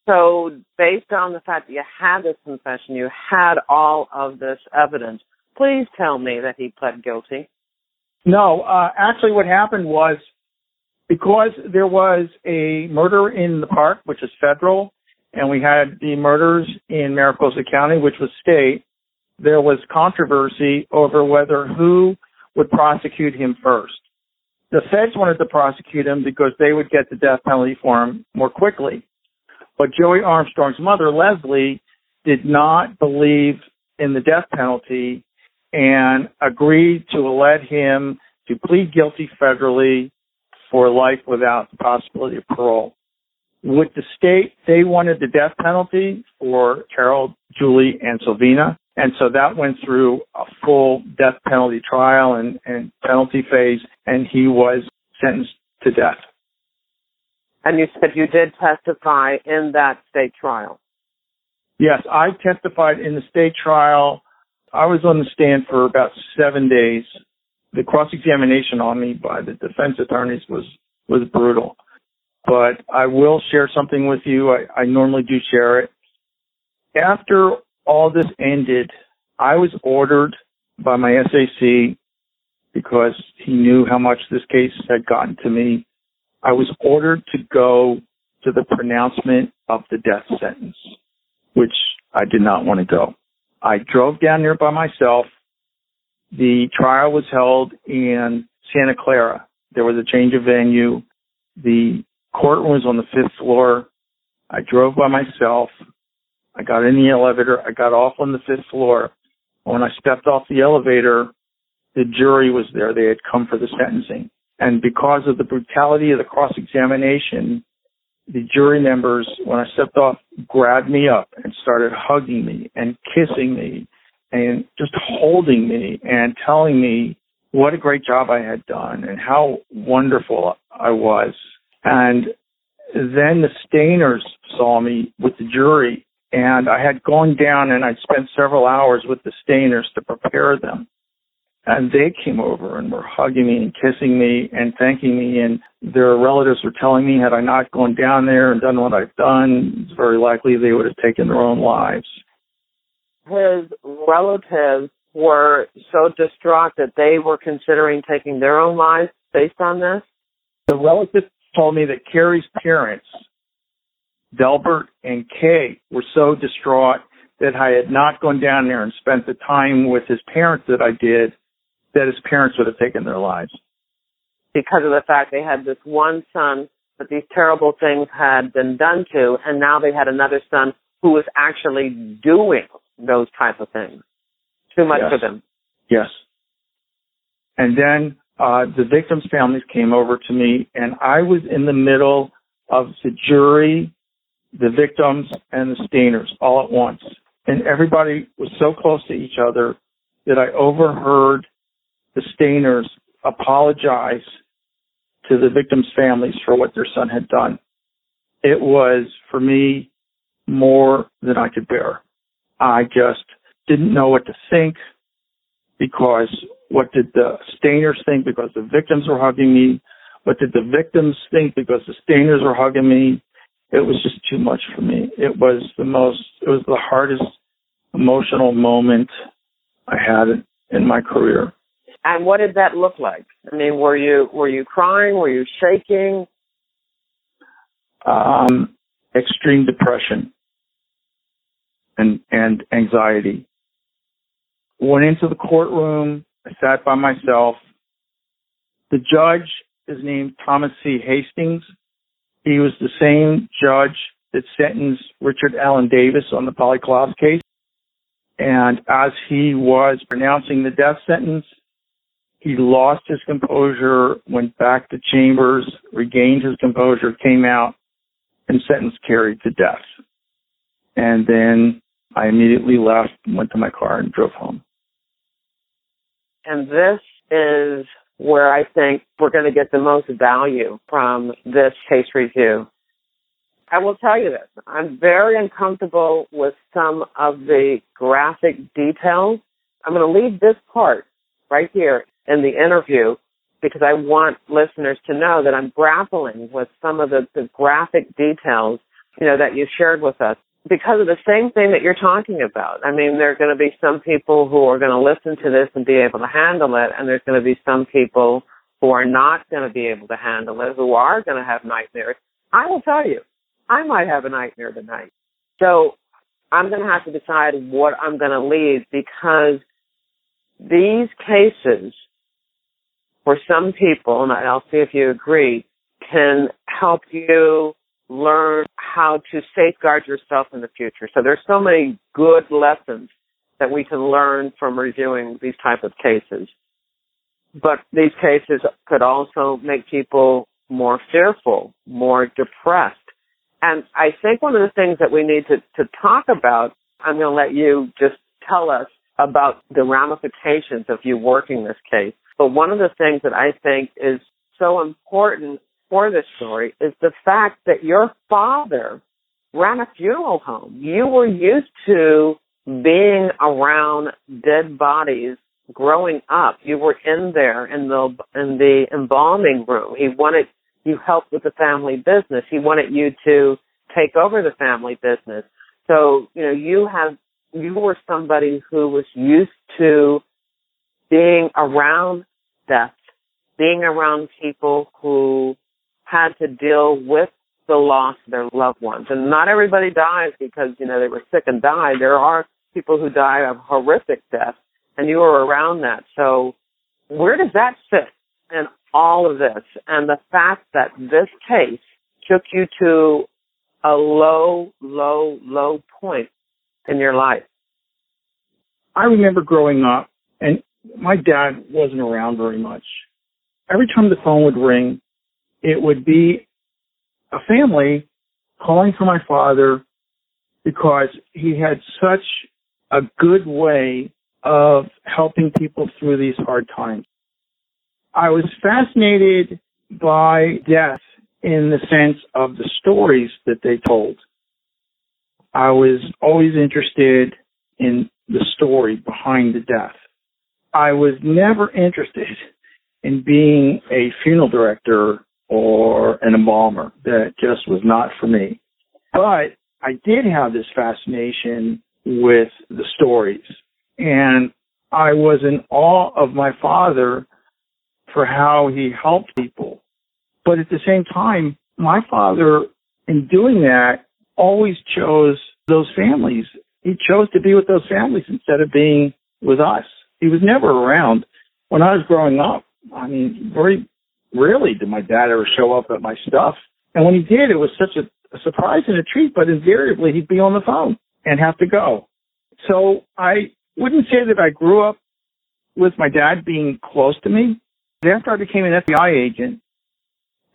So based on the fact that you had this confession, you had all of this evidence, please tell me that he pled guilty. No, actually what happened was, because there was a murder in the park, which is federal, and we had the murders in Mariposa County, which was state, there was controversy over whether who would prosecute him first. The feds wanted to prosecute him because they would get the death penalty for him more quickly. But Joey Armstrong's mother, Leslie, did not believe in the death penalty and agreed to let him to plead guilty federally for life without the possibility of parole. With the state, they wanted the death penalty for Carol, Julie, and Sylvina. And so that went through a full death penalty trial and penalty phase, and he was sentenced to death. And you said you did testify in that state trial. Yes, I testified in the state trial. I was on the stand for about 7 days. The cross-examination on me by the defense attorneys was brutal. But I will share something with you. I normally do share it. After all this ended, I was ordered by my SAC, because he knew how much this case had gotten to me. I was ordered to go to the pronouncement of the death sentence, which I did not want to go. I drove down there by myself. The trial was held in Santa Clara. There was a change of venue. The courtroom was on the 5th floor. I drove by myself. I got in the elevator. I got off on the 5th floor. When I stepped off the elevator, the jury was there. They had come for the sentencing. And because of the brutality of the cross-examination, the jury members, when I stepped off, grabbed me up and started hugging me and kissing me and just holding me and telling me what a great job I had done and how wonderful I was. And then the Stayners saw me with the jury, and I had gone down and I'd spent several hours with the Stayners to prepare them. And they came over and were hugging me and kissing me and thanking me. And their relatives were telling me, had I not gone down there and done what I've done, it's very likely they would have taken their own lives. His relatives were so distraught that they were considering taking their own lives based on this? The relatives told me that Cary's parents, Delbert and Kay, were so distraught that I had not gone down there and spent the time with his parents that I did, that his parents would have taken their lives. Because of the fact they had this one son that these terrible things had been done to, and now they had another son who was actually doing those type of things. Too much for them. Yes. And then the victims' families came over to me, and I was in the middle of the jury, the victims, and the Stayners all at once. And everybody was so close to each other that I overheard the Stayners apologize to the victims' families for what their son had done. It was, for me, more than I could bear. I just didn't know what to think, because what did the Stayners think because the victims were hugging me? What did the victims think because the Stayners were hugging me? It was just too much for me. It was the hardest emotional moment I had in my career. And what did that look like? I mean, were you crying? Were you shaking? Extreme depression and anxiety. Went into the courtroom. I sat by myself. The judge is named Thomas C. Hastings, He was the same judge that sentenced Richard Allen Davis on the Polly Klaus case. And as he was pronouncing the death sentence, he lost his composure, went back to chambers, regained his composure, came out, and sentenced Cary to death. And then I immediately left, went to my car, and drove home. And this is where I think we're going to get the most value from this case review. I will tell you this. I'm very uncomfortable with some of the graphic details. I'm going to leave this part right here in the interview because I want listeners to know that I'm grappling with some of the graphic details, that you shared with us because of the same thing that you're talking about. I mean, there are going to be some people who are going to listen to this and be able to handle it, and there's going to be some people who are not going to be able to handle it, who are going to have nightmares. I will tell you, I might have a nightmare tonight. So I'm going to have to decide what I'm going to leave because these cases, for some people, and I'll see if you agree, can help you learn how to safeguard yourself in the future. So there's so many good lessons that we can learn from reviewing these type of cases. But these cases could also make people more fearful, more depressed. And I think one of the things that we need to talk about, I'm going to let you just tell us about the ramifications of you working this case. But one of the things that I think is so important for this story is the fact that your father ran a funeral home. You were used to being around dead bodies growing up. You were in there in the embalming room. He wanted you help with the family business. He wanted you to take over the family business. So, you were somebody who was used to being around death, being around people who had to deal with the loss of their loved ones. And not everybody dies because, they were sick and died. There are people who die of horrific death, and you were around that. So where does that fit in all of this? And the fact that this case took you to a low, low, low point in your life. I remember growing up, and my dad wasn't around very much. Every time the phone would ring, it would be a family calling for my father because he had such a good way of helping people through these hard times. I was fascinated by death in the sense of the stories that they told. I was always interested in the story behind the death. I was never interested in being a funeral director or an embalmer. That just was not for me. But I did have this fascination with the stories. And I was in awe of my father for how he helped people. But at the same time, my father, in doing that, always chose those families. He chose to be with those families instead of being with us. He was never around. When I was growing up, very rarely did my dad ever show up at my stuff. And when he did, it was such a surprise and a treat, but invariably he'd be on the phone and have to go. So I wouldn't say that I grew up with my dad being close to me. After I became an FBI agent,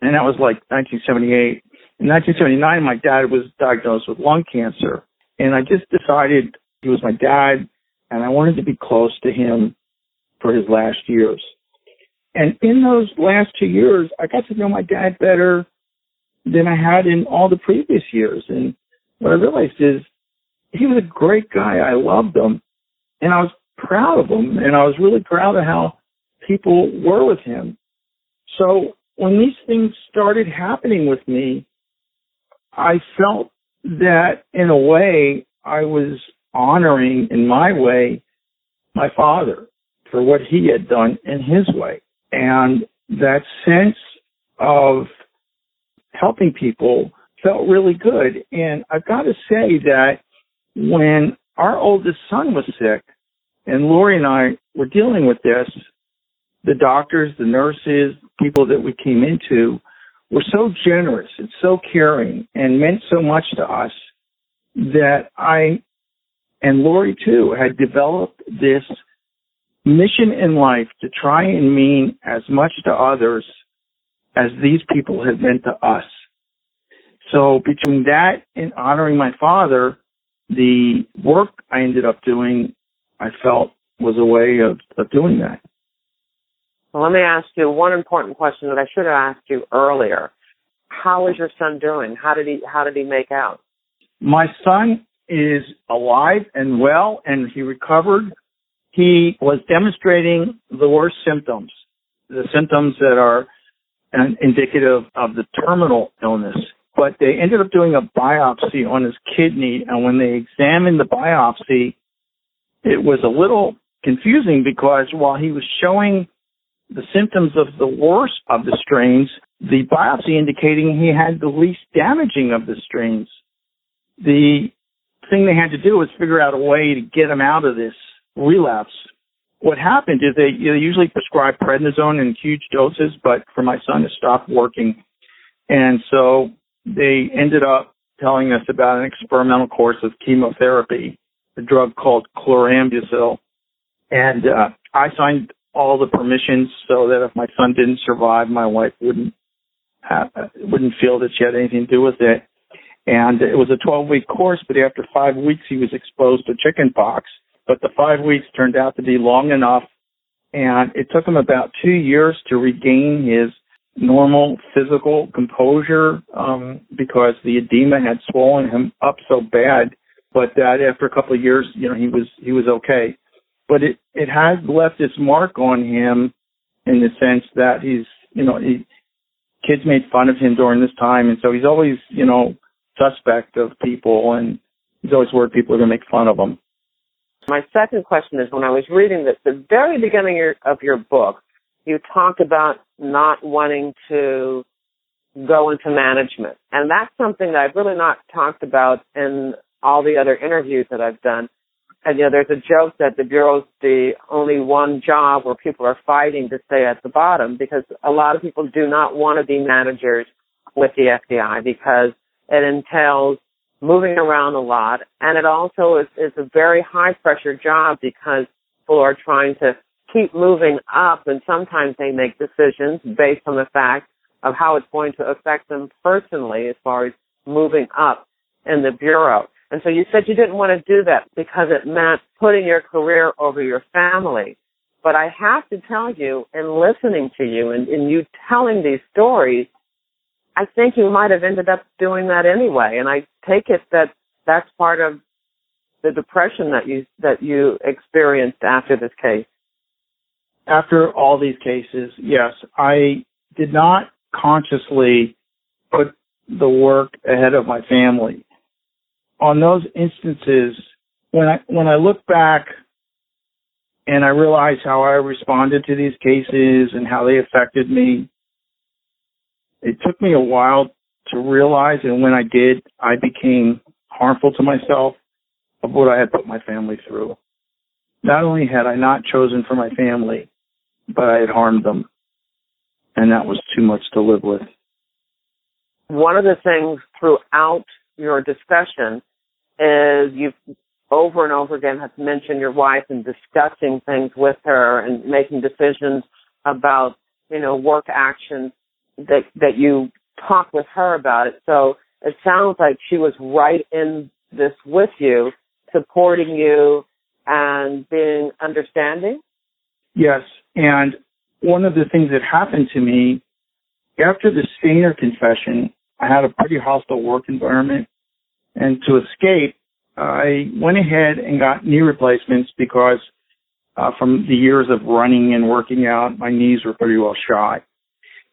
and that was like 1978, in 1979, my dad was diagnosed with lung cancer. And I just decided he was my dad, and I wanted to be close to him for his last years. And in those last 2 years, I got to know my dad better than I had in all the previous years. And what I realized is he was a great guy. I loved him, and I was proud of him, and I was really proud of how people were with him. So when these things started happening with me, I felt that in a way I was honoring, in my way, my father for what he had done in his way. And that sense of helping people felt really good. And I've got to say that when our oldest son was sick and Lori and I were dealing with this, the doctors, the nurses, people that we came into were so generous and so caring and meant so much to us that I, and Lori too, had developed this mission in life to try and mean as much to others as these people had meant to us. So between that and honoring my father, the work I ended up doing, I felt was a way of doing that. Well, let me ask you one important question that I should have asked you earlier. How is your son doing? How did he make out? My son is alive and well, and he recovered. He was demonstrating the worst symptoms, the symptoms that are indicative of the terminal illness. But they ended up doing a biopsy on his kidney, and when they examined the biopsy, it was a little confusing because while he was showing the symptoms of the worst of the strains, the biopsy indicating he had the least damaging of the strains. The thing they had to do was figure out a way to get him out of this relapse. What happened is they usually prescribe prednisone in huge doses, but for my son it stopped working. And so they ended up telling us about an experimental course of chemotherapy, a drug called chlorambucil. And I signed all the permissions so that if my son didn't survive, my wife wouldn't feel that she had anything to do with it. And it was a 12-week course, but after 5 weeks, he was exposed to chicken pox. But the 5 weeks turned out to be long enough, and it took him about 2 years to regain his normal physical composure because the edema had swollen him up so bad. But that after a couple of years, he was okay. But it has left its mark on him in the sense that kids made fun of him during this time, and so he's always, suspect of people, and he's always worried people are going to make fun of him. My second question is, when I was reading this, the very beginning of your book, you talked about not wanting to go into management. And that's something that I've really not talked about in all the other interviews that I've done. And, there's a joke that the Bureau's the only one job where people are fighting to stay at the bottom, because a lot of people do not want to be managers with the FBI because it entails moving around a lot. And it also is a very high-pressure job because people are trying to keep moving up, and sometimes they make decisions based on the fact of how it's going to affect them personally as far as moving up in the Bureau. And so you said you didn't want to do that because it meant putting your career over your family. But I have to tell you, in listening to you and you telling these stories, I think you might have ended up doing that anyway. And I take it that that's part of the depression that you experienced after this case. After all these cases, yes, I did not consciously put the work ahead of my family. On those instances, when I look back and I realize how I responded to these cases and how they affected me, it took me a while to realize, and when I did, I became harmful to myself of what I had put my family through. Not only had I not chosen for my family, but I had harmed them, and that was too much to live with. One of the things throughout your discussion is you've over and over again have mentioned your wife and discussing things with her and making decisions about, work actions that you talk with her about it. So it sounds like she was right in this with you, supporting you and being understanding. Yes. And one of the things that happened to me after the Stayner confession, I had a pretty hostile work environment. And to escape, I went ahead and got knee replacements because from the years of running and working out, my knees were pretty well shot.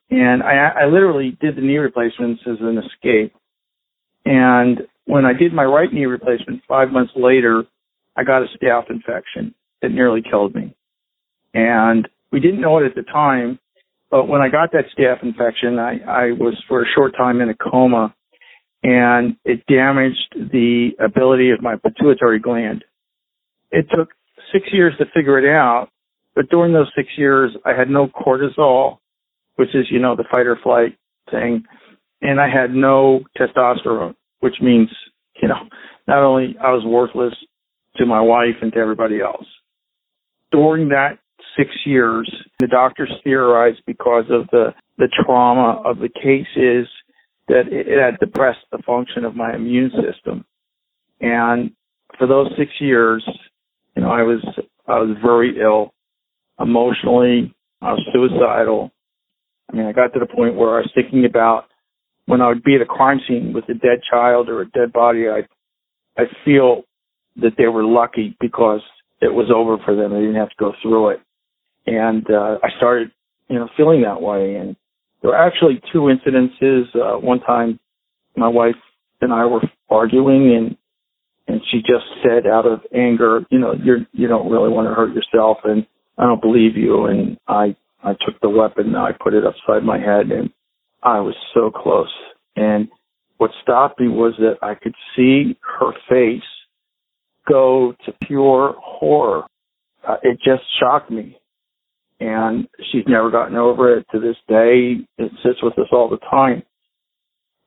And I literally did the knee replacements as an escape. And when I did my right knee replacement 5 months later, I got a staph infection that nearly killed me. And we didn't know it at the time, but when I got that staph infection, I was for a short time in a coma, and it damaged the ability of my pituitary gland. It took 6 years to figure it out, but during those 6 years, I had no cortisol, which is, the fight or flight thing, and I had no testosterone, which means, not only I was worthless to my wife and to everybody else. During that 6 years, the doctors theorized because of the trauma of the cases that it had depressed the function of my immune system. And for those 6 years, I was very ill emotionally. I was suicidal. I got to the point where I was thinking about when I would be at a crime scene with a dead child or a dead body, I feel that they were lucky because it was over for them. They didn't have to go through it. And I started, feeling that way. And there were actually two incidences. One time, my wife and I were arguing, and she just said out of anger, you don't really want to hurt yourself, and I don't believe you. And I took the weapon and I put it upside my head, and I was so close. And what stopped me was that I could see her face go to pure horror. It just shocked me. And she's never gotten over it to this day. It sits with us all the time.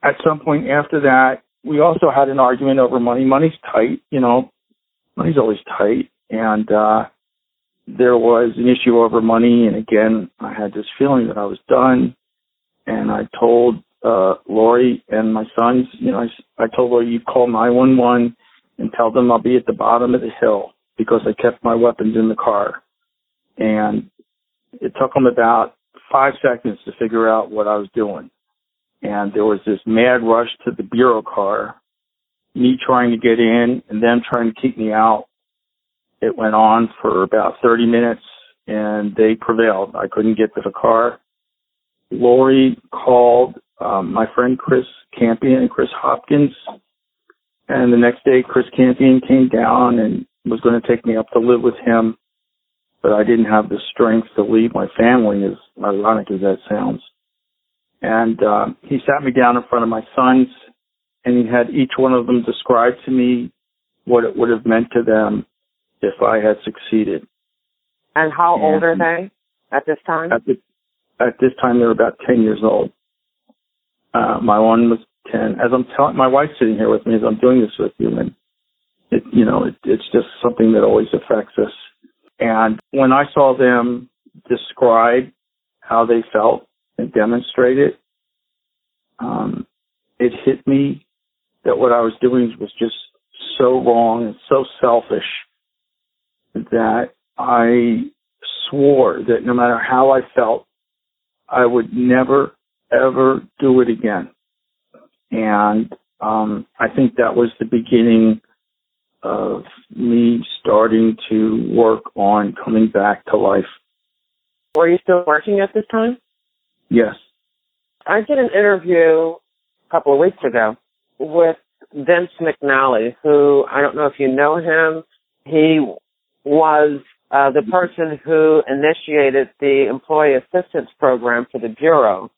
At some point after that, we also had an argument over money. Money's tight, money's always tight. And there was an issue over money. And again, I had this feeling that I was done. And I told Lori and my sons, I told Lori, you call 911 and tell them I'll be at the bottom of the hill because I kept my weapons in the car. And it took them about 5 seconds to figure out what I was doing. And there was this mad rush to the bureau car, me trying to get in and them trying to keep me out. It went on for about 30 minutes, and they prevailed. I couldn't get to the car. Lori called my friend Chris Campion and Chris Hopkins, and the next day Chris Campion came down and was going to take me up to live with him, but I didn't have the strength to leave my family, as ironic as that sounds. And he sat me down in front of my sons, and he had each one of them describe to me what it would have meant to them if I had succeeded. And how old are they at this time? At this time, they were about 10 years old. My one was 10. As I'm telling, my wife's sitting here with me as I'm doing this with you, and it's just something that always affects us. And when I saw them describe how they felt and demonstrate it, it hit me that what I was doing was just so wrong and so selfish that I swore that no matter how I felt, I would never, ever do it again. And I think that was the beginning of me starting to work on coming back to life. Were you still working at this time? Yes. I did an interview a couple of weeks ago with Vince McNally, who, I don't know if you know him, he was the person who initiated the Employee Assistance Program for the Bureau.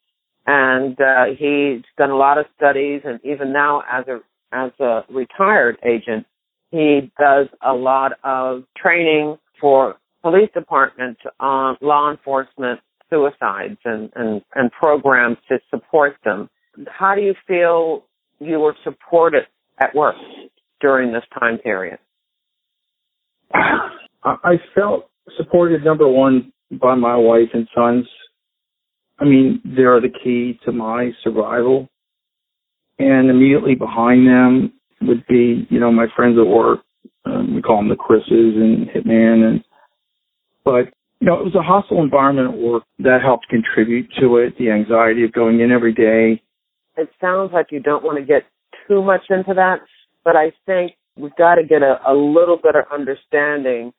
And he's done a lot of studies, and even now as a retired agent, he does a lot of training for police departments on law enforcement suicides and programs to support them. How do you feel you were supported at work during this time period? I felt supported, number one, by my wife and sons. I mean, they're the key to my survival. And immediately behind them would be, my friends at work. We call them the Chris's and Hitman. But it was a hostile environment at work that helped contribute to it, the anxiety of going in every day. It sounds like you don't want to get too much into that, but I think we've got to get a little bit of understanding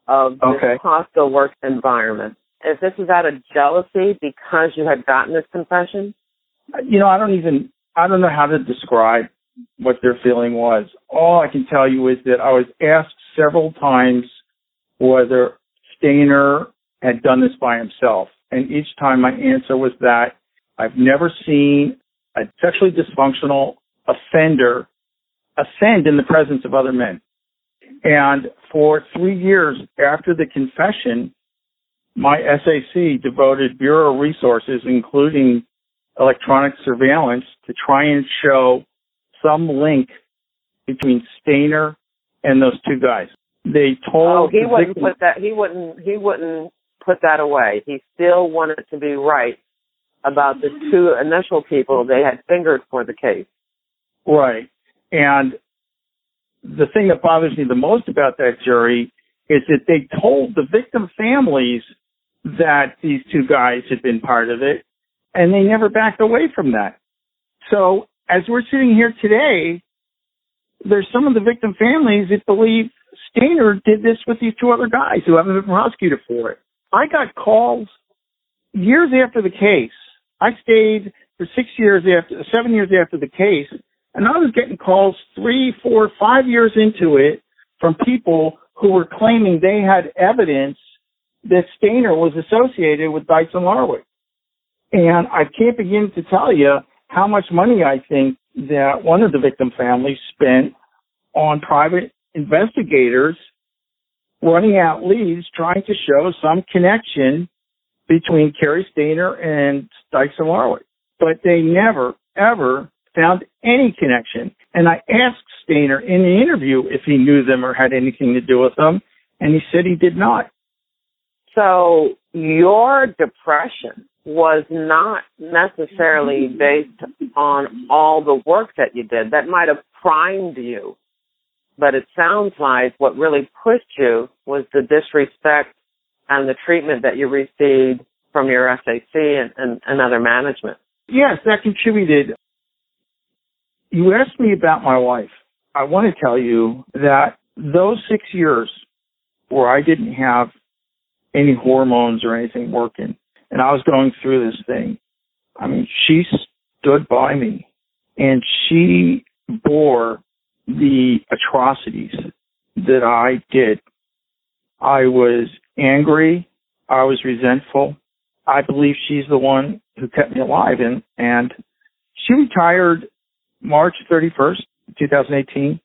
of this hostile work environment. If this is out of jealousy because you had gotten this confession? I don't know how to describe what their feeling was. All I can tell you is that I was asked several times whether Stayner had done this by himself. And each time my answer was that I've never seen a sexually dysfunctional offender offend in the presence of other men. And for 3 years after the confession, my SAC devoted Bureau resources, including electronic surveillance to try and show some link between Stayner and those two guys. They told he wouldn't put that. He wouldn't put that away. He still wanted to be right about the two initial people they had fingered for the case. Right. And the thing that bothers me the most about that jury is that they told the victim families that these two guys had been part of it, and they never backed away from that. So as we're sitting here today, there's some of the victim families that believe Stayner did this with these two other guys who haven't been prosecuted for it. I got calls years after the case. I stayed for 7 years after the case, and I was getting calls 3, 4, 5 years into it from people who were claiming they had evidence that Stayner was associated with Dyson Larwick. And I can't begin to tell you how much money I think that one of the victim families spent on private investigators running out leads trying to show some connection between Cary Stayner and Dyson Larwick. But they never, ever found any connection. And I asked Stayner in the interview if he knew them or had anything to do with them, and he said he did not. So your depression was not necessarily based on all the work that you did. That might have primed you, but it sounds like what really pushed you was the disrespect and the treatment that you received from your SAC and other management. Yes, that contributed. You asked me about my wife. I want to tell you that those 6 years where I didn't have any hormones or anything working, and I was going through this thing, I mean, she stood by me, and she bore the atrocities that I did. I was angry. I was resentful. I believe she's the one who kept me alive, and she retired March 31st, 2018.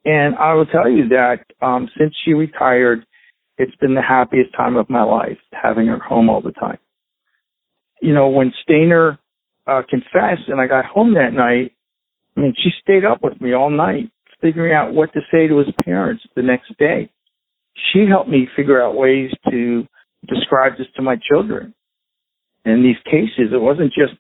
And I will tell you that since she retired, it's been the happiest time of my life, having her home all the time. You know, when Stayner confessed and I got home that night, I mean, she stayed up with me all night, figuring out what to say to his parents the next day. She helped me figure out ways to describe this to my children. In these cases, it wasn't just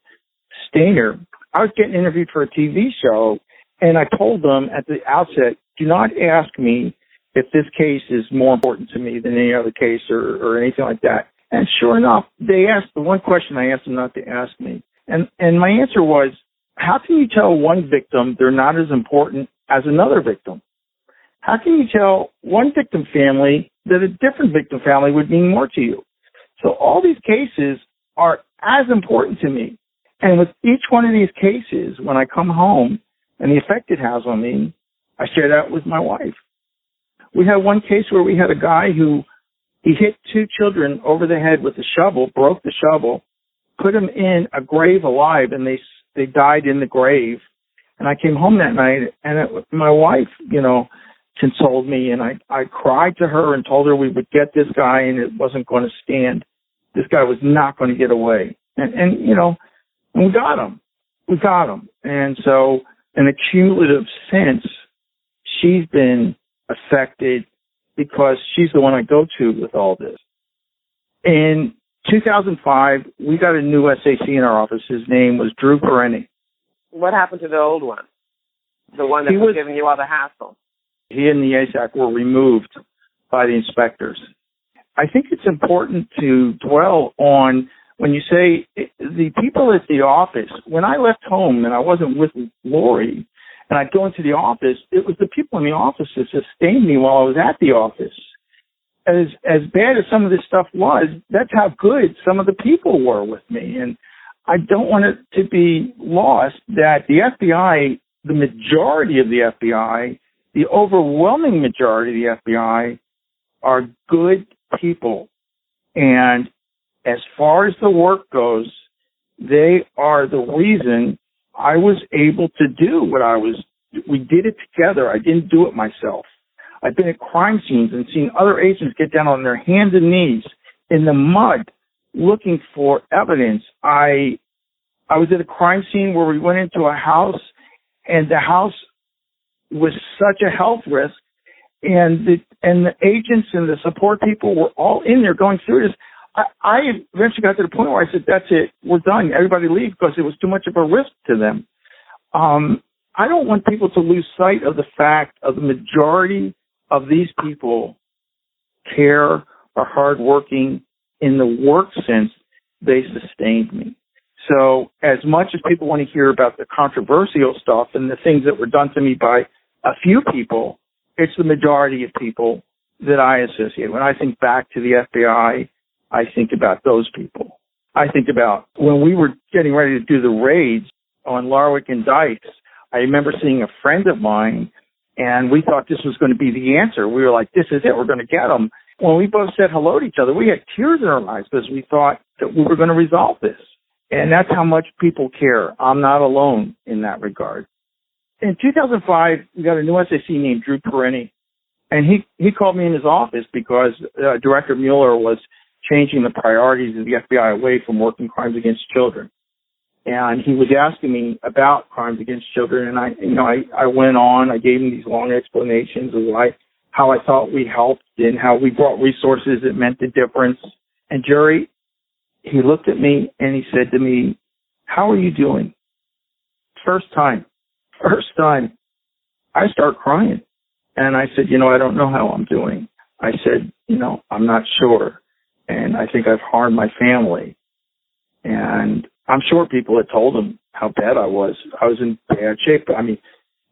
Stayner. I was getting interviewed for a TV show, and I told them at the outset, do not ask me if this case is more important to me than any other case or anything like that. And sure enough, they asked the one question I asked them not to ask me. And my answer was, how can you tell one victim they're not as important as another victim? How can you tell one victim family that a different victim family would mean more to you? So all these cases are as important to me. And with each one of these cases, when I come home and the effect it has on me, I share that with my wife. We had one case where we had a guy who he hit two children over the head with a shovel, broke the shovel, put them in a grave alive, and they died in the grave. And I came home that night, and my wife, you know, consoled me, and I cried to her and told her we would get this guy, and it wasn't going to stand. This guy was not going to get away. And you know, and we got him. We got him. And so, in a cumulative sense, she's been affected because she's the one I go to with all this. In 2005, we got a new SAC in our office. His name was Jeff Rinek. What happened to the old one? The one that was giving you all the hassle? He and the ASAC were removed by the inspectors. I think it's important to dwell on when you say the people at the office. When I left home and I wasn't with Lori and I'd go into the office, it was the people in the office that sustained me while I was at the office. As bad as some of this stuff was, that's how good some of the people were with me. And I don't want it to be lost that the FBI, the majority of the FBI, the overwhelming majority of the FBI are good people. And as far as the work goes, they are the reason I was able to do what we did it together. I didn't do it myself. I've been at crime scenes and seen other agents get down on their hands and knees in the mud looking for evidence. I I was at a crime scene where we went into a house, and the house was such a health risk, and the agents and the support people were all in there going through this. I eventually got to the point where I said, that's it, we're done. Everybody leave, because it was too much of a risk to them. I don't want people to lose sight of the fact of the majority of these people care, are hardworking. In the work sense, they sustained me. So as much as people want to hear about the controversial stuff and the things that were done to me by a few people, it's the majority of people that I associate. When I think back to the FBI, I think about those people. I think about when we were getting ready to do the raids on Larwick and Dykes, I remember seeing a friend of mine, and we thought this was going to be the answer. We were like, this is it, we're going to get them. When we both said hello to each other, we had tears in our eyes because we thought that we were going to resolve this. And that's how much people care. I'm not alone in that regard. In 2005, we got a new SAC named Drew Perini, and he called me in his office because Director Mueller was changing the priorities of the FBI away from working crimes against children. And he was asking me about crimes against children, and I went on. I gave him these long explanations of how I thought we helped and how we brought resources that meant the difference. And Jerry, he looked at me and he said to me, how are you doing? First time, I start crying. And I said, I don't know how I'm doing. I said, I'm not sure. And I think I've harmed my family. And I'm sure people had told him how bad I was. I was in bad shape. I mean,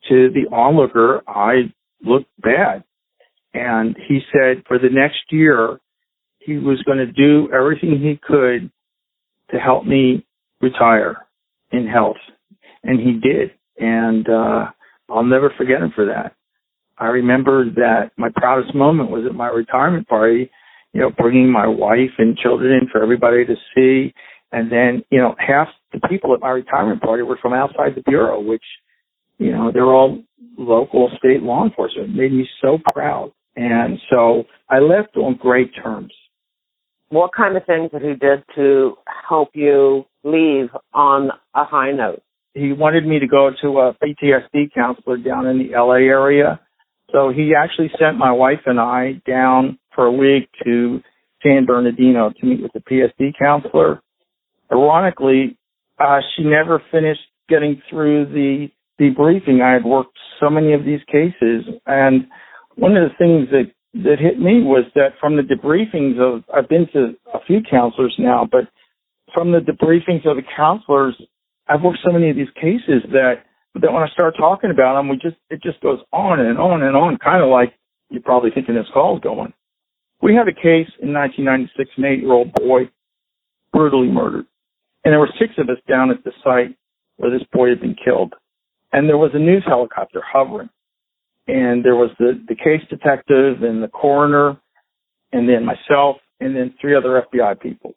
to the onlooker, I looked bad. And he said for the next year, he was going to do everything he could to help me retire in health. And he did. And I'll never forget him for that. I remember that my proudest moment was at my retirement party, bringing my wife and children in for everybody to see. And then, half the people at my retirement party were from outside the Bureau, which, they're all local state law enforcement. It made me so proud. And so I left on great terms. What kind of things that he did to help you leave on a high note? He wanted me to go to a PTSD counselor down in the LA area. So he actually sent my wife and I down for a week to San Bernardino to meet with the PSD counselor. Ironically, she never finished getting through the debriefing. I had worked so many of these cases, and one of the things that hit me was that from the debriefings of, I've been to a few counselors now, but from the debriefings of the counselors, I've worked so many of these cases that when I start talking about them, it just goes on and on and on, kind of like you're probably thinking this call is going. We had a case in 1996, an 8-year-old boy brutally murdered. And there were 6 of us down at the site where this boy had been killed. And there was a news helicopter hovering. And there was the case detective and the coroner and then myself and then 3 other FBI people.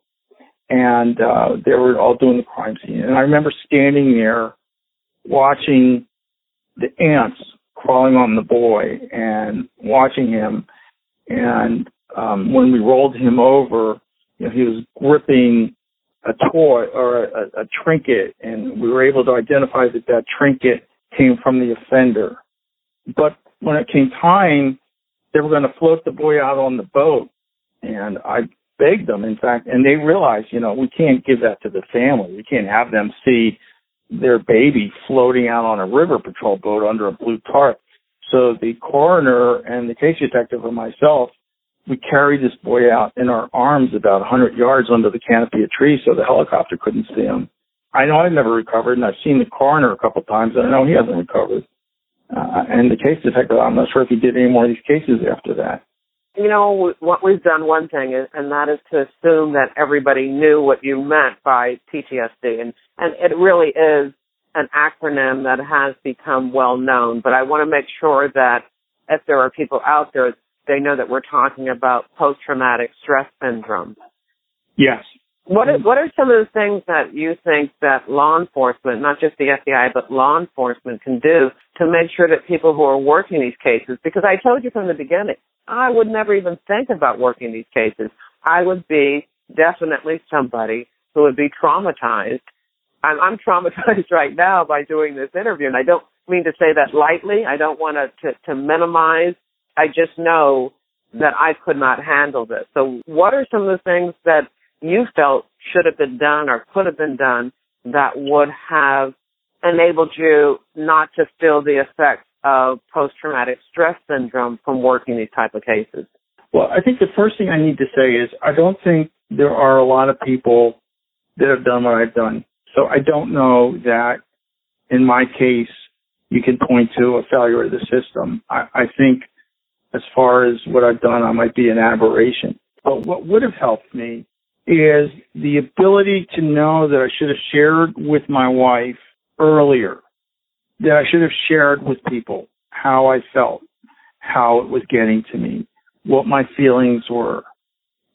And they were all doing the crime scene. And I remember standing there watching the ants crawling on the boy and watching him. And when we rolled him over, he was gripping a toy or a trinket, and we were able to identify that trinket came from the offender. But when it came time, they were going to float the boy out on the boat, and I begged them, in fact, and they realized, we can't give that to the family. We can't have them see their baby floating out on a river patrol boat under a blue tarp. So the coroner and the case detective and myself, we carried this boy out in our arms about 100 yards under the canopy of trees so the helicopter couldn't see him. I know I've never recovered, and I've seen the coroner a couple of times, and I know he hasn't recovered. And the case detective, I'm not sure if he did any more of these cases after that. What we've done one thing, and that is to assume that everybody knew what you meant by PTSD. And it really is an acronym that has become well known. But I want to make sure that if there are people out there, they know that we're talking about post-traumatic stress syndrome. Yes. What are some of the things that you think that law enforcement, not just the FBI, but law enforcement can do to make sure that people who are working these cases, because I told you from the beginning, I would never even think about working these cases. I would be definitely somebody who would be traumatized I'm traumatized right now by doing this interview, and I don't mean to say that lightly. I don't want to minimize. I just know that I could not handle this. So what are some of the things that you felt should have been done or could have been done that would have enabled you not to feel the effects of post-traumatic stress syndrome from working these type of cases? Well, I think the first thing I need to say is I don't think there are a lot of people that have done what I've done. So I don't know that in my case you can point to a failure of the system. I think as far as what I've done, I might be an aberration. But what would have helped me is the ability to know that I should have shared with my wife earlier, that I should have shared with people how I felt, how it was getting to me, what my feelings were.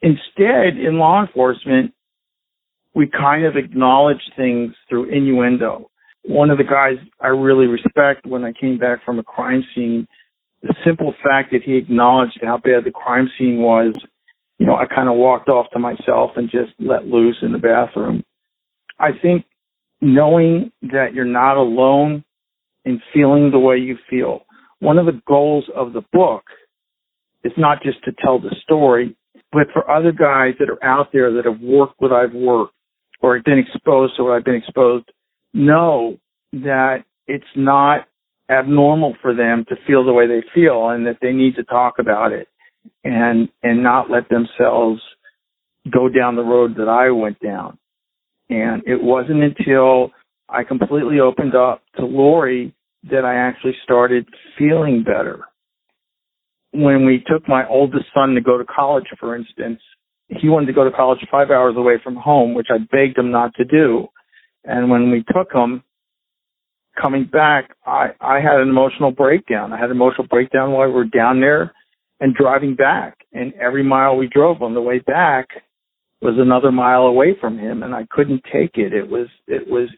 Instead, in law enforcement, we kind of acknowledge things through innuendo. One of the guys I really respect, when I came back from a crime scene, the simple fact that he acknowledged how bad the crime scene was, I kind of walked off to myself and just let loose in the bathroom. I think knowing that you're not alone in feeling the way you feel. One of the goals of the book is not just to tell the story, but for other guys that are out there that have worked what I've worked or been exposed to what I've been exposed, know that it's not abnormal for them to feel the way they feel and that they need to talk about it and not let themselves go down the road that I went down. And it wasn't until I completely opened up to Lori that I actually started feeling better. When we took my oldest son to go to college, for instance, he wanted to go to college 5 hours away from home, which I begged him not to do. And when we took him, coming back, I had an emotional breakdown. I had an emotional breakdown while we were down there and driving back. And every mile we drove on the way back was another mile away from him, and I couldn't take it. It was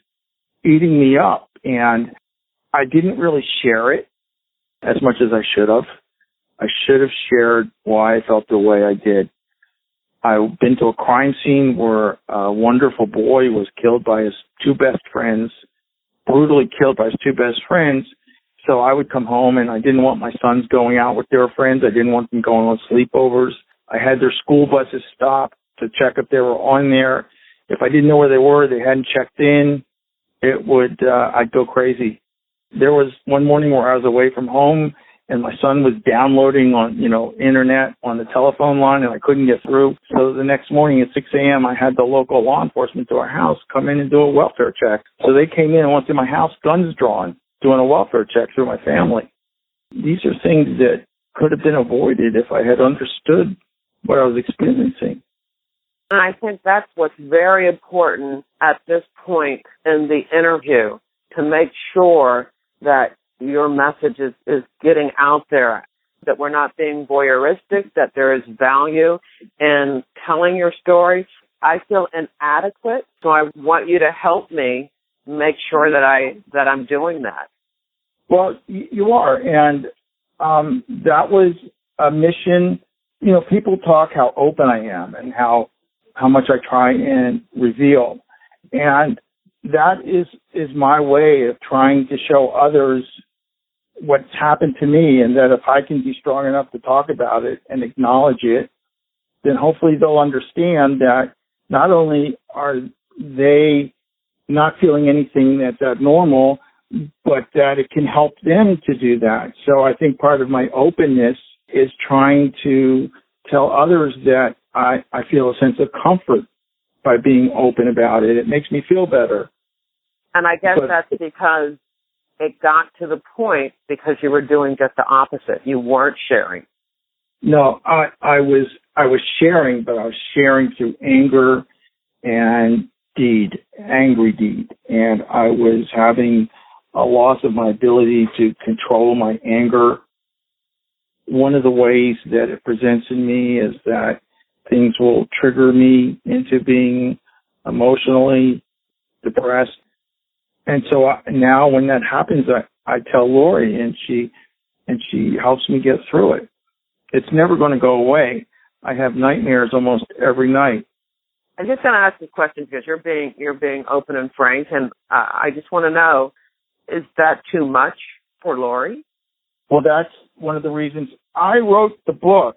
eating me up. And I didn't really share it as much as I should have. I should have shared why I felt the way I did. I've been to a crime scene where a wonderful boy was killed by his two best friends, brutally killed by his two best friends. So I would come home and I didn't want my sons going out with their friends. I didn't want them going on sleepovers. I had their school buses stop to check if they were on there. If I didn't know where they were, they hadn't checked in, I'd go crazy. There was one morning where I was away from home and my son was downloading on, internet on the telephone line and I couldn't get through. So the next morning at 6 a.m., I had the local law enforcement to our house come in and do a welfare check. So they came in and went to my house, guns drawn, doing a welfare check through my family. These are things that could have been avoided if I had understood what I was experiencing. And I think that's what's very important at this point in the interview, to make sure that your message is getting out there, that we're not being voyeuristic, that there is value in telling your story. I feel inadequate, so I want you to help me make sure that I'm doing that. Well, you are, and that was a mission. People talk how open I am and how much I try and reveal, and that is my way of trying to show others what's happened to me, and that if I can be strong enough to talk about it and acknowledge it, then hopefully they'll understand that not only are they not feeling anything that's abnormal, but that it can help them to do that. So I think part of my openness is trying to tell others that I feel a sense of comfort by being open about it. It makes me feel better. And I guess that's because it got to the point because you were doing just the opposite. You weren't sharing. No, I was sharing, but I was sharing through anger and angry deed. And I was having a loss of my ability to control my anger. One of the ways that it presents in me is that things will trigger me into being emotionally depressed. And so now when that happens, I tell Lori, and she helps me get through it. It's never going to go away. I have nightmares almost every night. I'm just going to ask this question because you're being open and frank, and I just want to know, is that too much for Lori? Well, that's one of the reasons I wrote the book.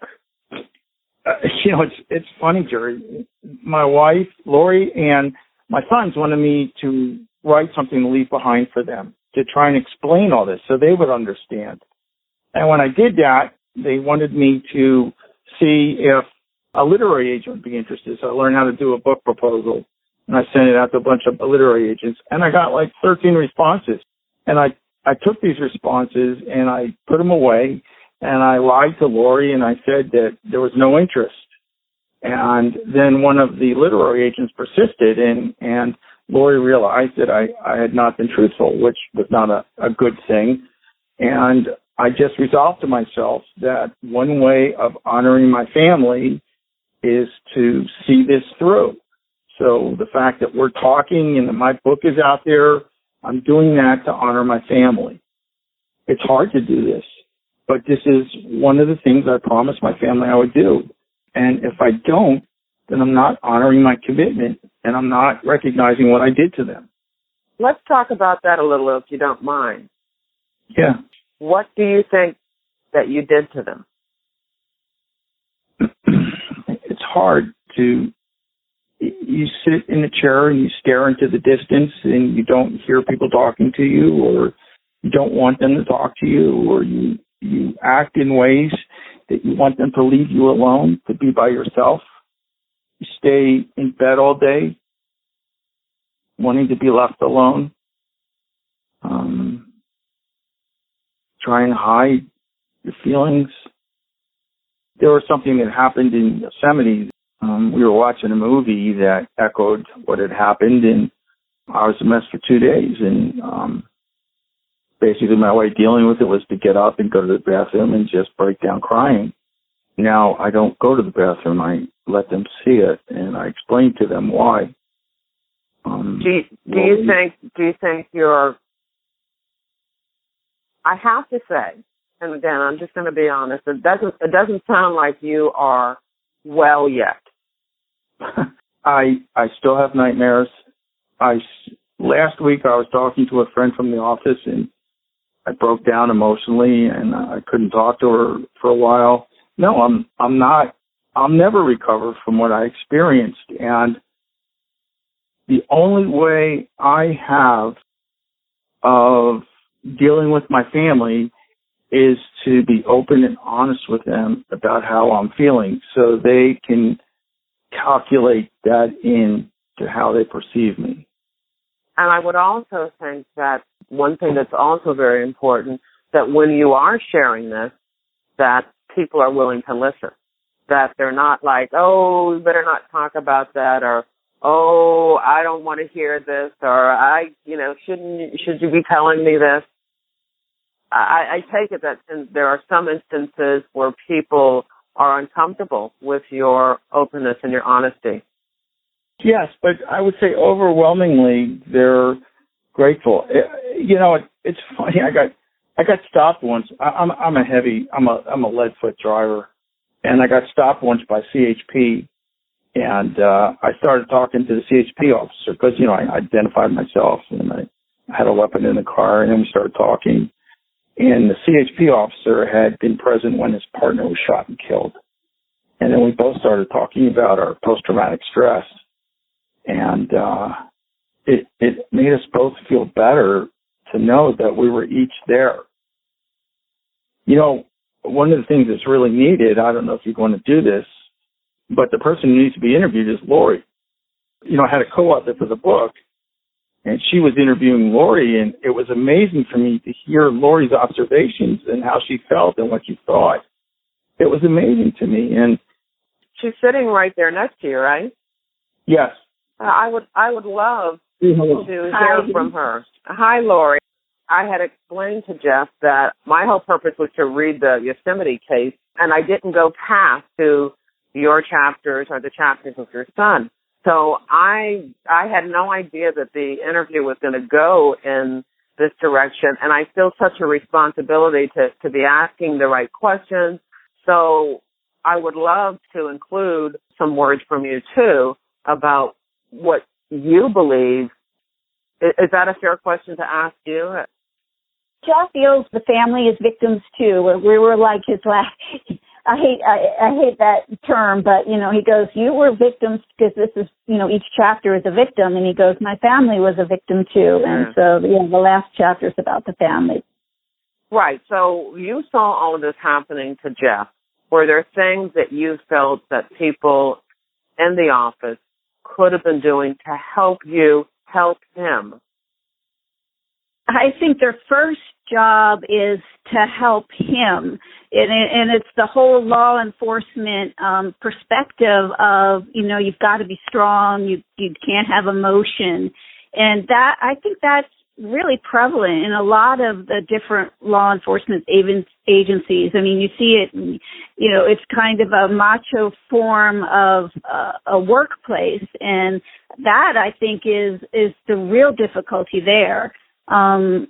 It's funny, Jerry. My wife, Lori, and my sons wanted me to write something to leave behind for them, to try and explain all this so they would understand. And when I did that, they wanted me to see if a literary agent would be interested. So I learned how to do a book proposal, and I sent it out to a bunch of literary agents, and I got like 13 responses. And I took these responses and I put them away, and I lied to Lori and I said that there was no interest. And then one of the literary agents persisted, and Lori realized that I had not been truthful, which was not a good thing. And I just resolved to myself that one way of honoring my family is to see this through. So the fact that we're talking and that my book is out there, I'm doing that to honor my family. It's hard to do this, but this is one of the things I promised my family I would do. And if I don't, then I'm not honoring my commitment and I'm not recognizing what I did to them. Let's talk about that a little, if you don't mind. Yeah. What do you think that you did to them? It's hard to, you sit in a chair and you stare into the distance and you don't hear people talking to you, or you don't want them to talk to you, or you act in ways that you want them to leave you alone, to be by yourself. You stay in bed all day, wanting to be left alone. Try and hide your feelings. There was something that happened in Yosemite. We were watching a movie that echoed what had happened, and I was a mess for 2 days. And basically my way of dealing with it was to get up and go to the bathroom and just break down crying. Now I don't go to the bathroom. I let them see it, and I explain to them why. Do you think you're? I have to say, and again, I'm just going to be honest. It doesn't sound like you are well yet. I still have nightmares. Last week I was talking to a friend from the office, and I broke down emotionally, and I couldn't talk to her for a while. No, I'm not. I'll never recover from what I experienced, and the only way I have of dealing with my family is to be open and honest with them about how I'm feeling, so they can calculate that into how they perceive me. And I would also think that one thing that's also very important, that when you are sharing this, that people are willing to listen, that they're not like, oh, we better not talk about that, or, oh, I don't want to hear this, or should you be telling me this? I take it that there are some instances where people are uncomfortable with your openness and your honesty. Yes, but I would say overwhelmingly they're grateful. It's funny. I got stopped once. I'm a lead-foot driver, and I got stopped once by CHP, and I started talking to the CHP officer because I identified myself and I had a weapon in the car, and then we started talking. And the CHP officer had been present when his partner was shot and killed. And then we both started talking about our post-traumatic stress. And it made us both feel better to know that we were each there. One of the things that's really needed, I don't know if you're going to do this, but the person who needs to be interviewed is Lori. I had a co-author for the book, and she was interviewing Lori, and it was amazing for me to hear Lori's observations and how she felt and what she thought. It was amazing to me. And she's sitting right there next to you, right? Yes. I would love to hear from her. Hi, Lori. I had explained to Jeff that my whole purpose was to read the Yosemite case, and I didn't go past to your chapters or the chapters of your son. So I had no idea that the interview was going to go in this direction, and I feel such a responsibility to be asking the right questions. So I would love to include some words from you, too, about what you believe. Is that a fair question to ask you? Jeff feels the family is victims too. We were like his last. I hate that term, but he goes, "You were victims," because this is each chapter is a victim, and he goes, "My family was a victim too," and so the last chapter is about the family. Right. So you saw all of this happening to Jeff. Were there things that you felt that people in the office could have been doing to help you help him? I think their first job is to help him. And it's the whole law enforcement perspective of, you've got to be strong, you can't have emotion. And that, I think that's really prevalent in a lot of the different law enforcement agencies. I mean, you see it, it's kind of a macho form of a workplace. And that, I think, is the real difficulty there. I've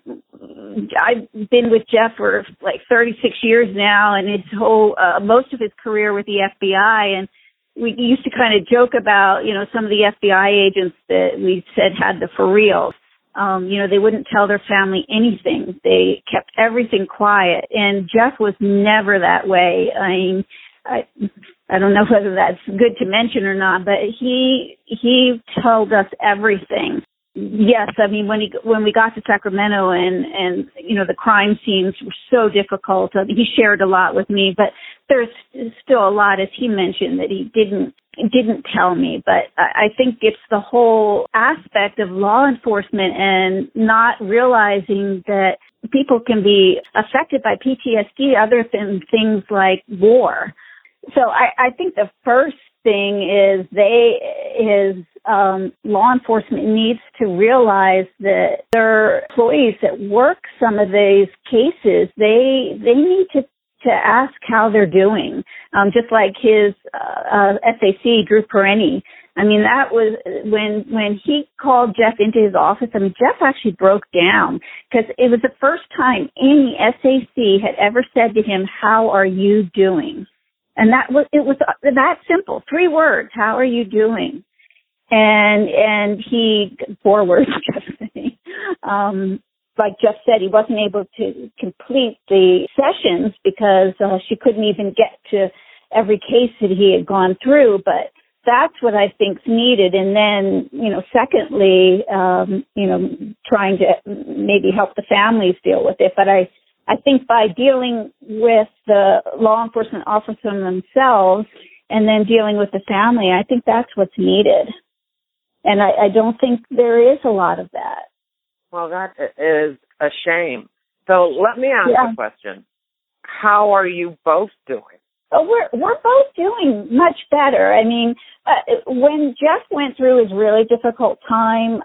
been with Jeff for like 36 years now, and his whole, most of his career with the FBI. And we used to kind of joke about, some of the FBI agents that we said had the for reals. They wouldn't tell their family anything. They kept everything quiet. And Jeff was never that way. I mean, I don't know whether that's good to mention or not, but he told us everything. Yes, I mean, when we got to Sacramento and the crime scenes were so difficult, he shared a lot with me, but there's still a lot, as he mentioned, that he didn't tell me. But I think it's the whole aspect of law enforcement and not realizing that people can be affected by PTSD other than things like war. So I think the first thing is law enforcement needs to realize that their employees that work some of these cases, they need to ask how they're doing. Just like his SAC, Drew Perenni. I mean, that was when he called Jeff into his office. I mean, Jeff actually broke down because it was the first time any SAC had ever said to him, "How are you doing?" And it was that simple. 3 words. How are you doing? And he, 4 words, like Jeff said, he wasn't able to complete the sessions because she couldn't even get to every case that he had gone through. But that's what I think's needed. And then, secondly, trying to maybe help the families deal with it. But I think by dealing with the law enforcement officers themselves and then dealing with the family, I think that's what's needed. And I don't think there is a lot of that. Well, that is a shame. So let me ask a question. How are you both doing? Oh, we're both doing much better. I mean, when Jeff went through his really difficult time,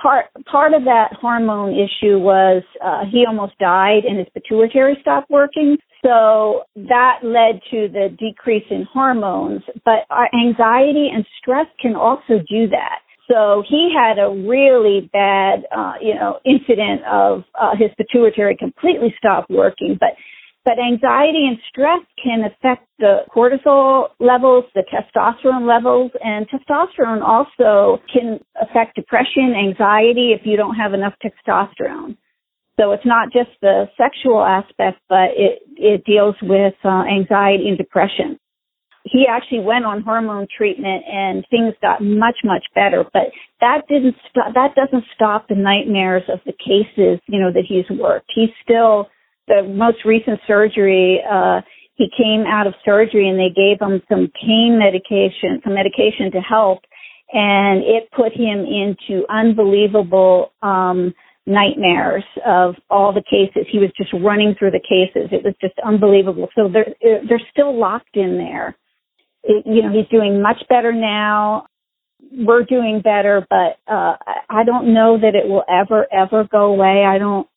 part of that hormone issue was he almost died and his pituitary stopped working. So that led to the decrease in hormones. But our anxiety and stress can also do that. So he had a really bad, incident of his pituitary completely stopped working. But anxiety and stress can affect the cortisol levels, the testosterone levels, and testosterone also can affect depression, anxiety if you don't have enough testosterone. So it's not just the sexual aspect, but it deals with anxiety and depression. He actually went on hormone treatment and things got much, much better. But that doesn't stop the nightmares of the cases, that he's worked. He's still, the most recent surgery, he came out of surgery and they gave him some medication to help. And it put him into unbelievable nightmares of all the cases. He was just running through the cases. It was just unbelievable. So they're still locked in there. He's doing much better now. We're doing better, but I don't know that it will ever go away. I don't.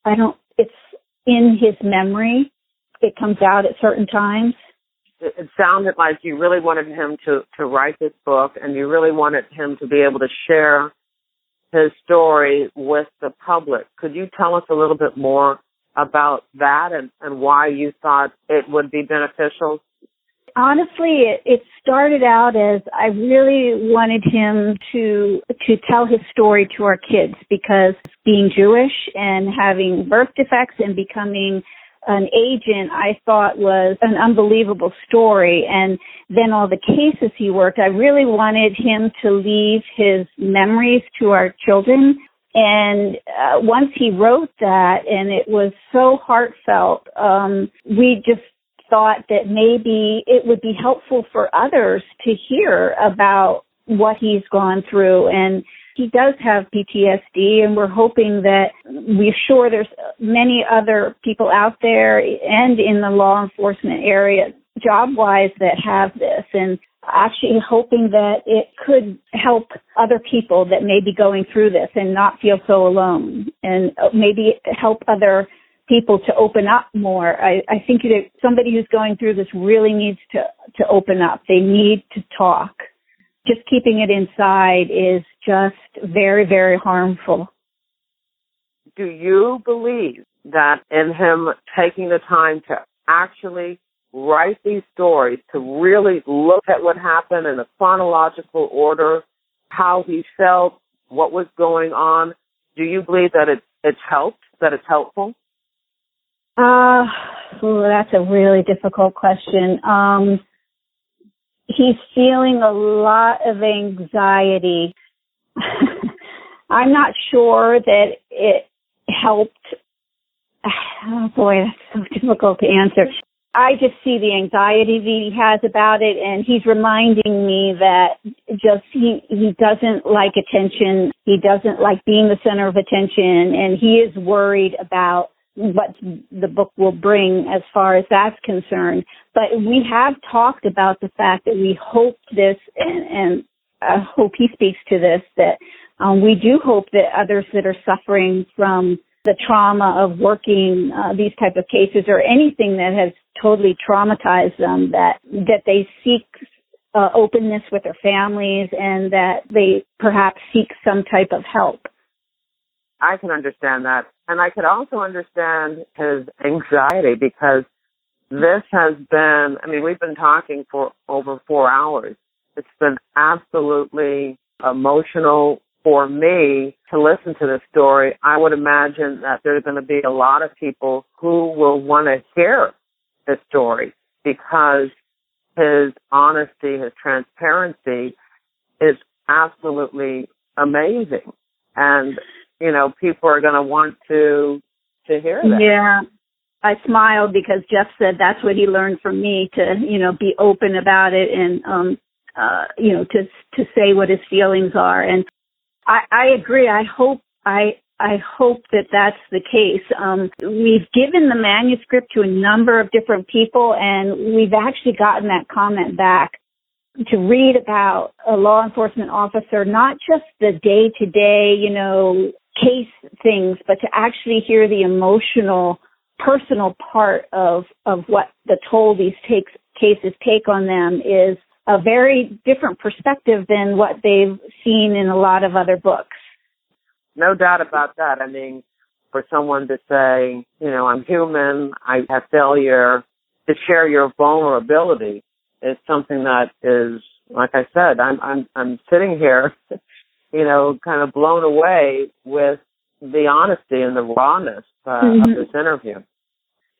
It's in his memory. It comes out at certain times. It sounded like you really wanted him to write this book, and you really wanted him to be able to share his story with the public. Could you tell us a little bit more about that and why you thought it would be beneficial? Honestly, it started out as I really wanted him to tell his story to our kids, because being Jewish and having birth defects and becoming an agent, I thought was an unbelievable story. And then all the cases he worked, I really wanted him to leave his memories to our children. And once he wrote that, and it was so heartfelt, we just thought that maybe it would be helpful for others to hear about what he's gone through. And he does have PTSD, and we're hoping that, we're sure there's many other people out there and in the law enforcement area, job-wise, that have this, and actually hoping that it could help other people that may be going through this and not feel so alone, and maybe help other people to open up more. I think that somebody who's going through this really needs to open up. They need to talk. Just keeping it inside is just very, very harmful. Do you believe that in him taking the time to actually write these stories, to really look at what happened in a chronological order, how he felt, what was going on, do you believe that it's helped, that it's helpful? That's a really difficult question. He's feeling a lot of anxiety. I'm not sure that it helped. Oh boy, that's so difficult to answer. I just see the anxiety that he has about it, and he's reminding me that just he doesn't like attention. He doesn't like being the center of attention, and he is worried about what the book will bring as far as that's concerned. But we have talked about the fact that we hope this, and I hope he speaks to this, that we do hope that others that are suffering from the trauma of working these type of cases, or anything that has totally traumatized them, that they seek openness with their families, and that they perhaps seek some type of help. I can understand that. And I could also understand his anxiety, because this has been, we've been talking for over 4 hours. It's been absolutely emotional for me to listen to this story. I would imagine that there's going to be a lot of people who will want to hear this story, because his honesty, his transparency is absolutely amazing. And people are going to want to hear that. Yeah. I smiled because Jeff said that's what he learned from me, to, be open about it, and, to say what his feelings are. And I agree. I hope that that's the case. We've given the manuscript to a number of different people, and we've actually gotten that comment back, to read about a law enforcement officer, not just the day-to-day, case things, but to actually hear the emotional, personal part of what the toll these cases take on them, is a very different perspective than what they've seen in a lot of other books. No doubt about that. For someone to say, I'm human, I have failure, to share your vulnerability is something that is, like I said, I'm sitting here, kind of blown away with the honesty and the rawness of this interview.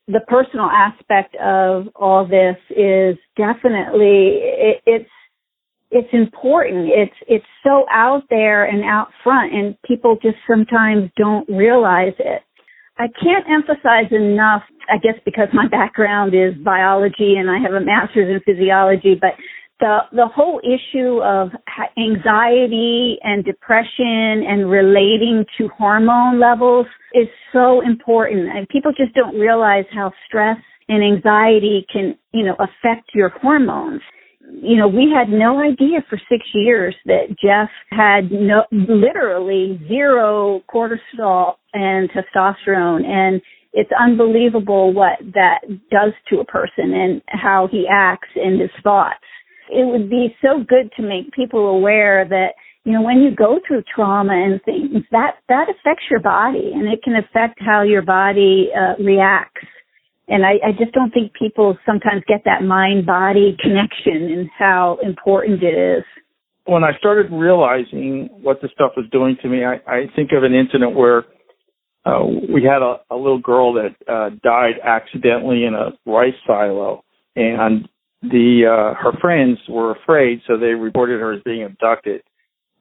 The personal aspect of all this is definitely, it's important. It's so out there and out front, and people just sometimes don't realize it. I can't emphasize enough, I guess because my background is biology and I have a master's in physiology, but the whole issue of anxiety and depression and relating to hormone levels is so important. And people just don't realize how stress and anxiety can, affect your hormones. We had no idea for 6 years that Jeff had literally zero cortisol and testosterone. And it's unbelievable what that does to a person and how he acts and his thoughts. It would be so good to make people aware that, when you go through trauma and things, that affects your body, and it can affect how your body reacts. And I just don't think people sometimes get that mind-body connection and how important it is. When I started realizing what this stuff was doing to me, I think of an incident where we had a little girl that died accidentally in a rice silo, and her friends were afraid, so they reported her as being abducted.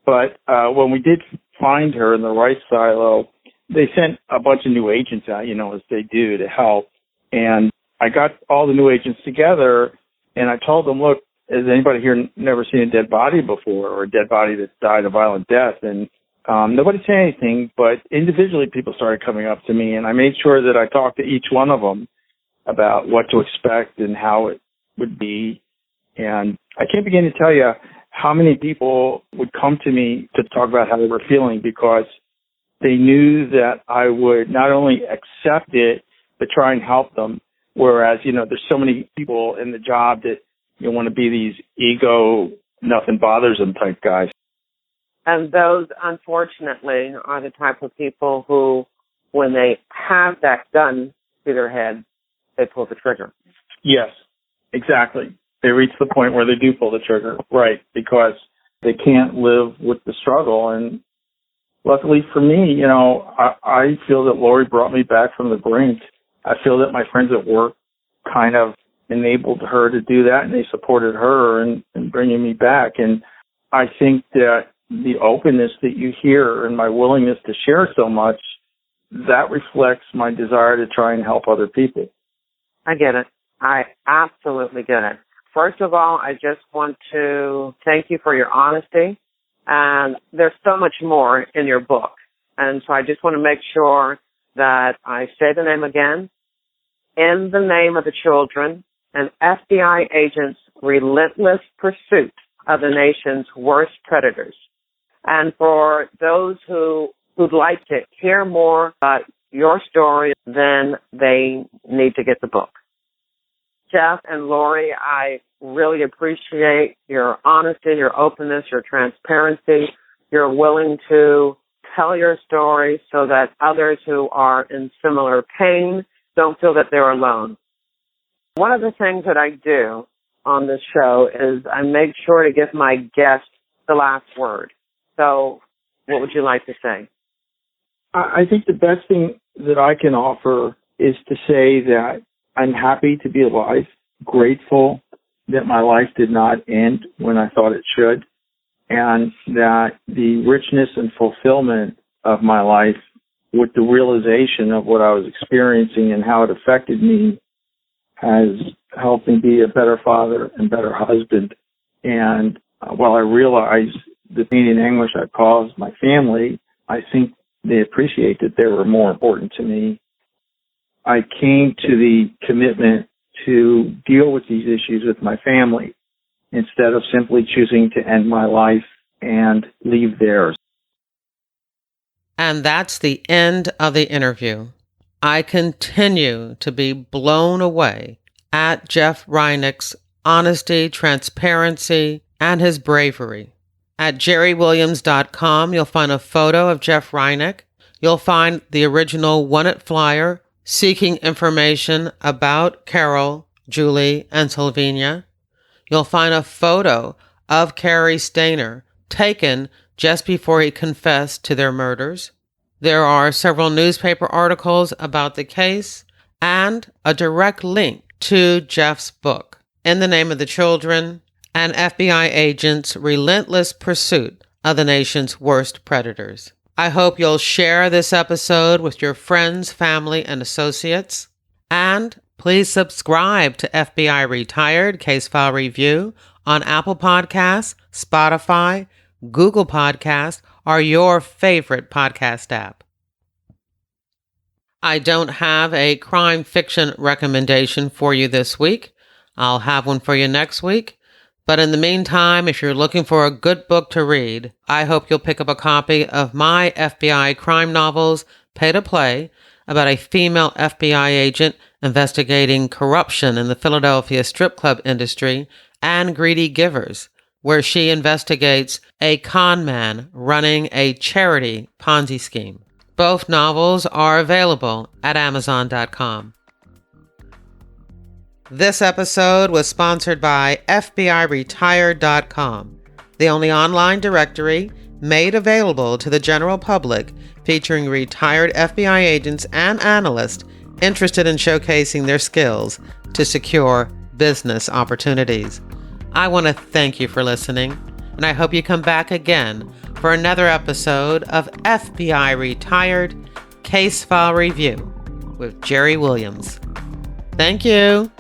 But when we did find her in the rice silo, they sent a bunch of new agents out, as they do, to help. And I got all the new agents together, and I told them, look, has anybody here never seen a dead body before, or a dead body that died a violent death? And nobody said anything, but individually people started coming up to me, and I made sure that I talked to each one of them about what to expect and how it would be. And I can't begin to tell you how many people would come to me to talk about how they were feeling, because they knew that I would not only accept it, but try and help them. Whereas, there's so many people in the job that want to be these ego, nothing bothers them type guys. And those, unfortunately, are the type of people who, when they have that gun to their head, they pull the trigger. Yes, exactly. They reach the point where they do pull the trigger, right, because they can't live with the struggle. And luckily for me, I feel that Lori brought me back from the brink. I feel that my friends at work kind of enabled her to do that, and they supported her in bringing me back. And I think that the openness that you hear and my willingness to share so much, that reflects my desire to try and help other people. I get it. I absolutely get it. First of all, I just want to thank you for your honesty. And there's so much more in your book. And so I just want to make sure that I say the name again. In the Name of the Children, an FBI agent's relentless pursuit of the nation's worst predators. And for those who'd like to hear more about your story, then they need to get the book. Jeff and Lori, I really appreciate your honesty, your openness, your transparency. You're willing to tell your story so that others who are in similar pain don't feel that they're alone. One of the things that I do on this show is I make sure to give my guests the last word. So what would you like to say? I think the best thing that I can offer is to say that I'm happy to be alive, grateful that my life did not end when I thought it should, and that the richness and fulfillment of my life, with the realization of what I was experiencing and how it affected me, has helped me be a better father and better husband. And while I realize the pain and anguish I caused my family, I think they appreciate that they were more important to me. I came to the commitment to deal with these issues with my family instead of simply choosing to end my life and leave theirs. And that's the end of the interview. I continue to be blown away at Jeff Rinek's honesty, transparency, and his bravery. At jerrywilliams.com, you'll find a photo of Jeff Rinek. You'll find the original wanted flyer seeking information about Carol, Julie, and Sylvania. You'll find a photo of Cary Stayner taken just before he confessed to their murders. There are several newspaper articles about the case and a direct link to Jeff's book, In the Name of the Children, an FBI agent's relentless pursuit of the nation's worst predators. I hope you'll share this episode with your friends, family, and associates. And please subscribe to FBI Retired Case File Review on Apple Podcasts, Spotify, Google Podcasts, or your favorite podcast app. I don't have a crime fiction recommendation for you this week. I'll have one for you next week. But in the meantime, if you're looking for a good book to read, I hope you'll pick up a copy of my FBI crime novels, Pay to Play, about a female FBI agent investigating corruption in the Philadelphia strip club industry, and Greedy Givers, where she investigates a con man running a charity Ponzi scheme. Both novels are available at Amazon.com. This episode was sponsored by FBIRetired.com, the only online directory made available to the general public featuring retired FBI agents and analysts interested in showcasing their skills to secure business opportunities. I want to thank you for listening, and I hope you come back again for another episode of FBI Retired Case File Review with Jerry Williams. Thank you.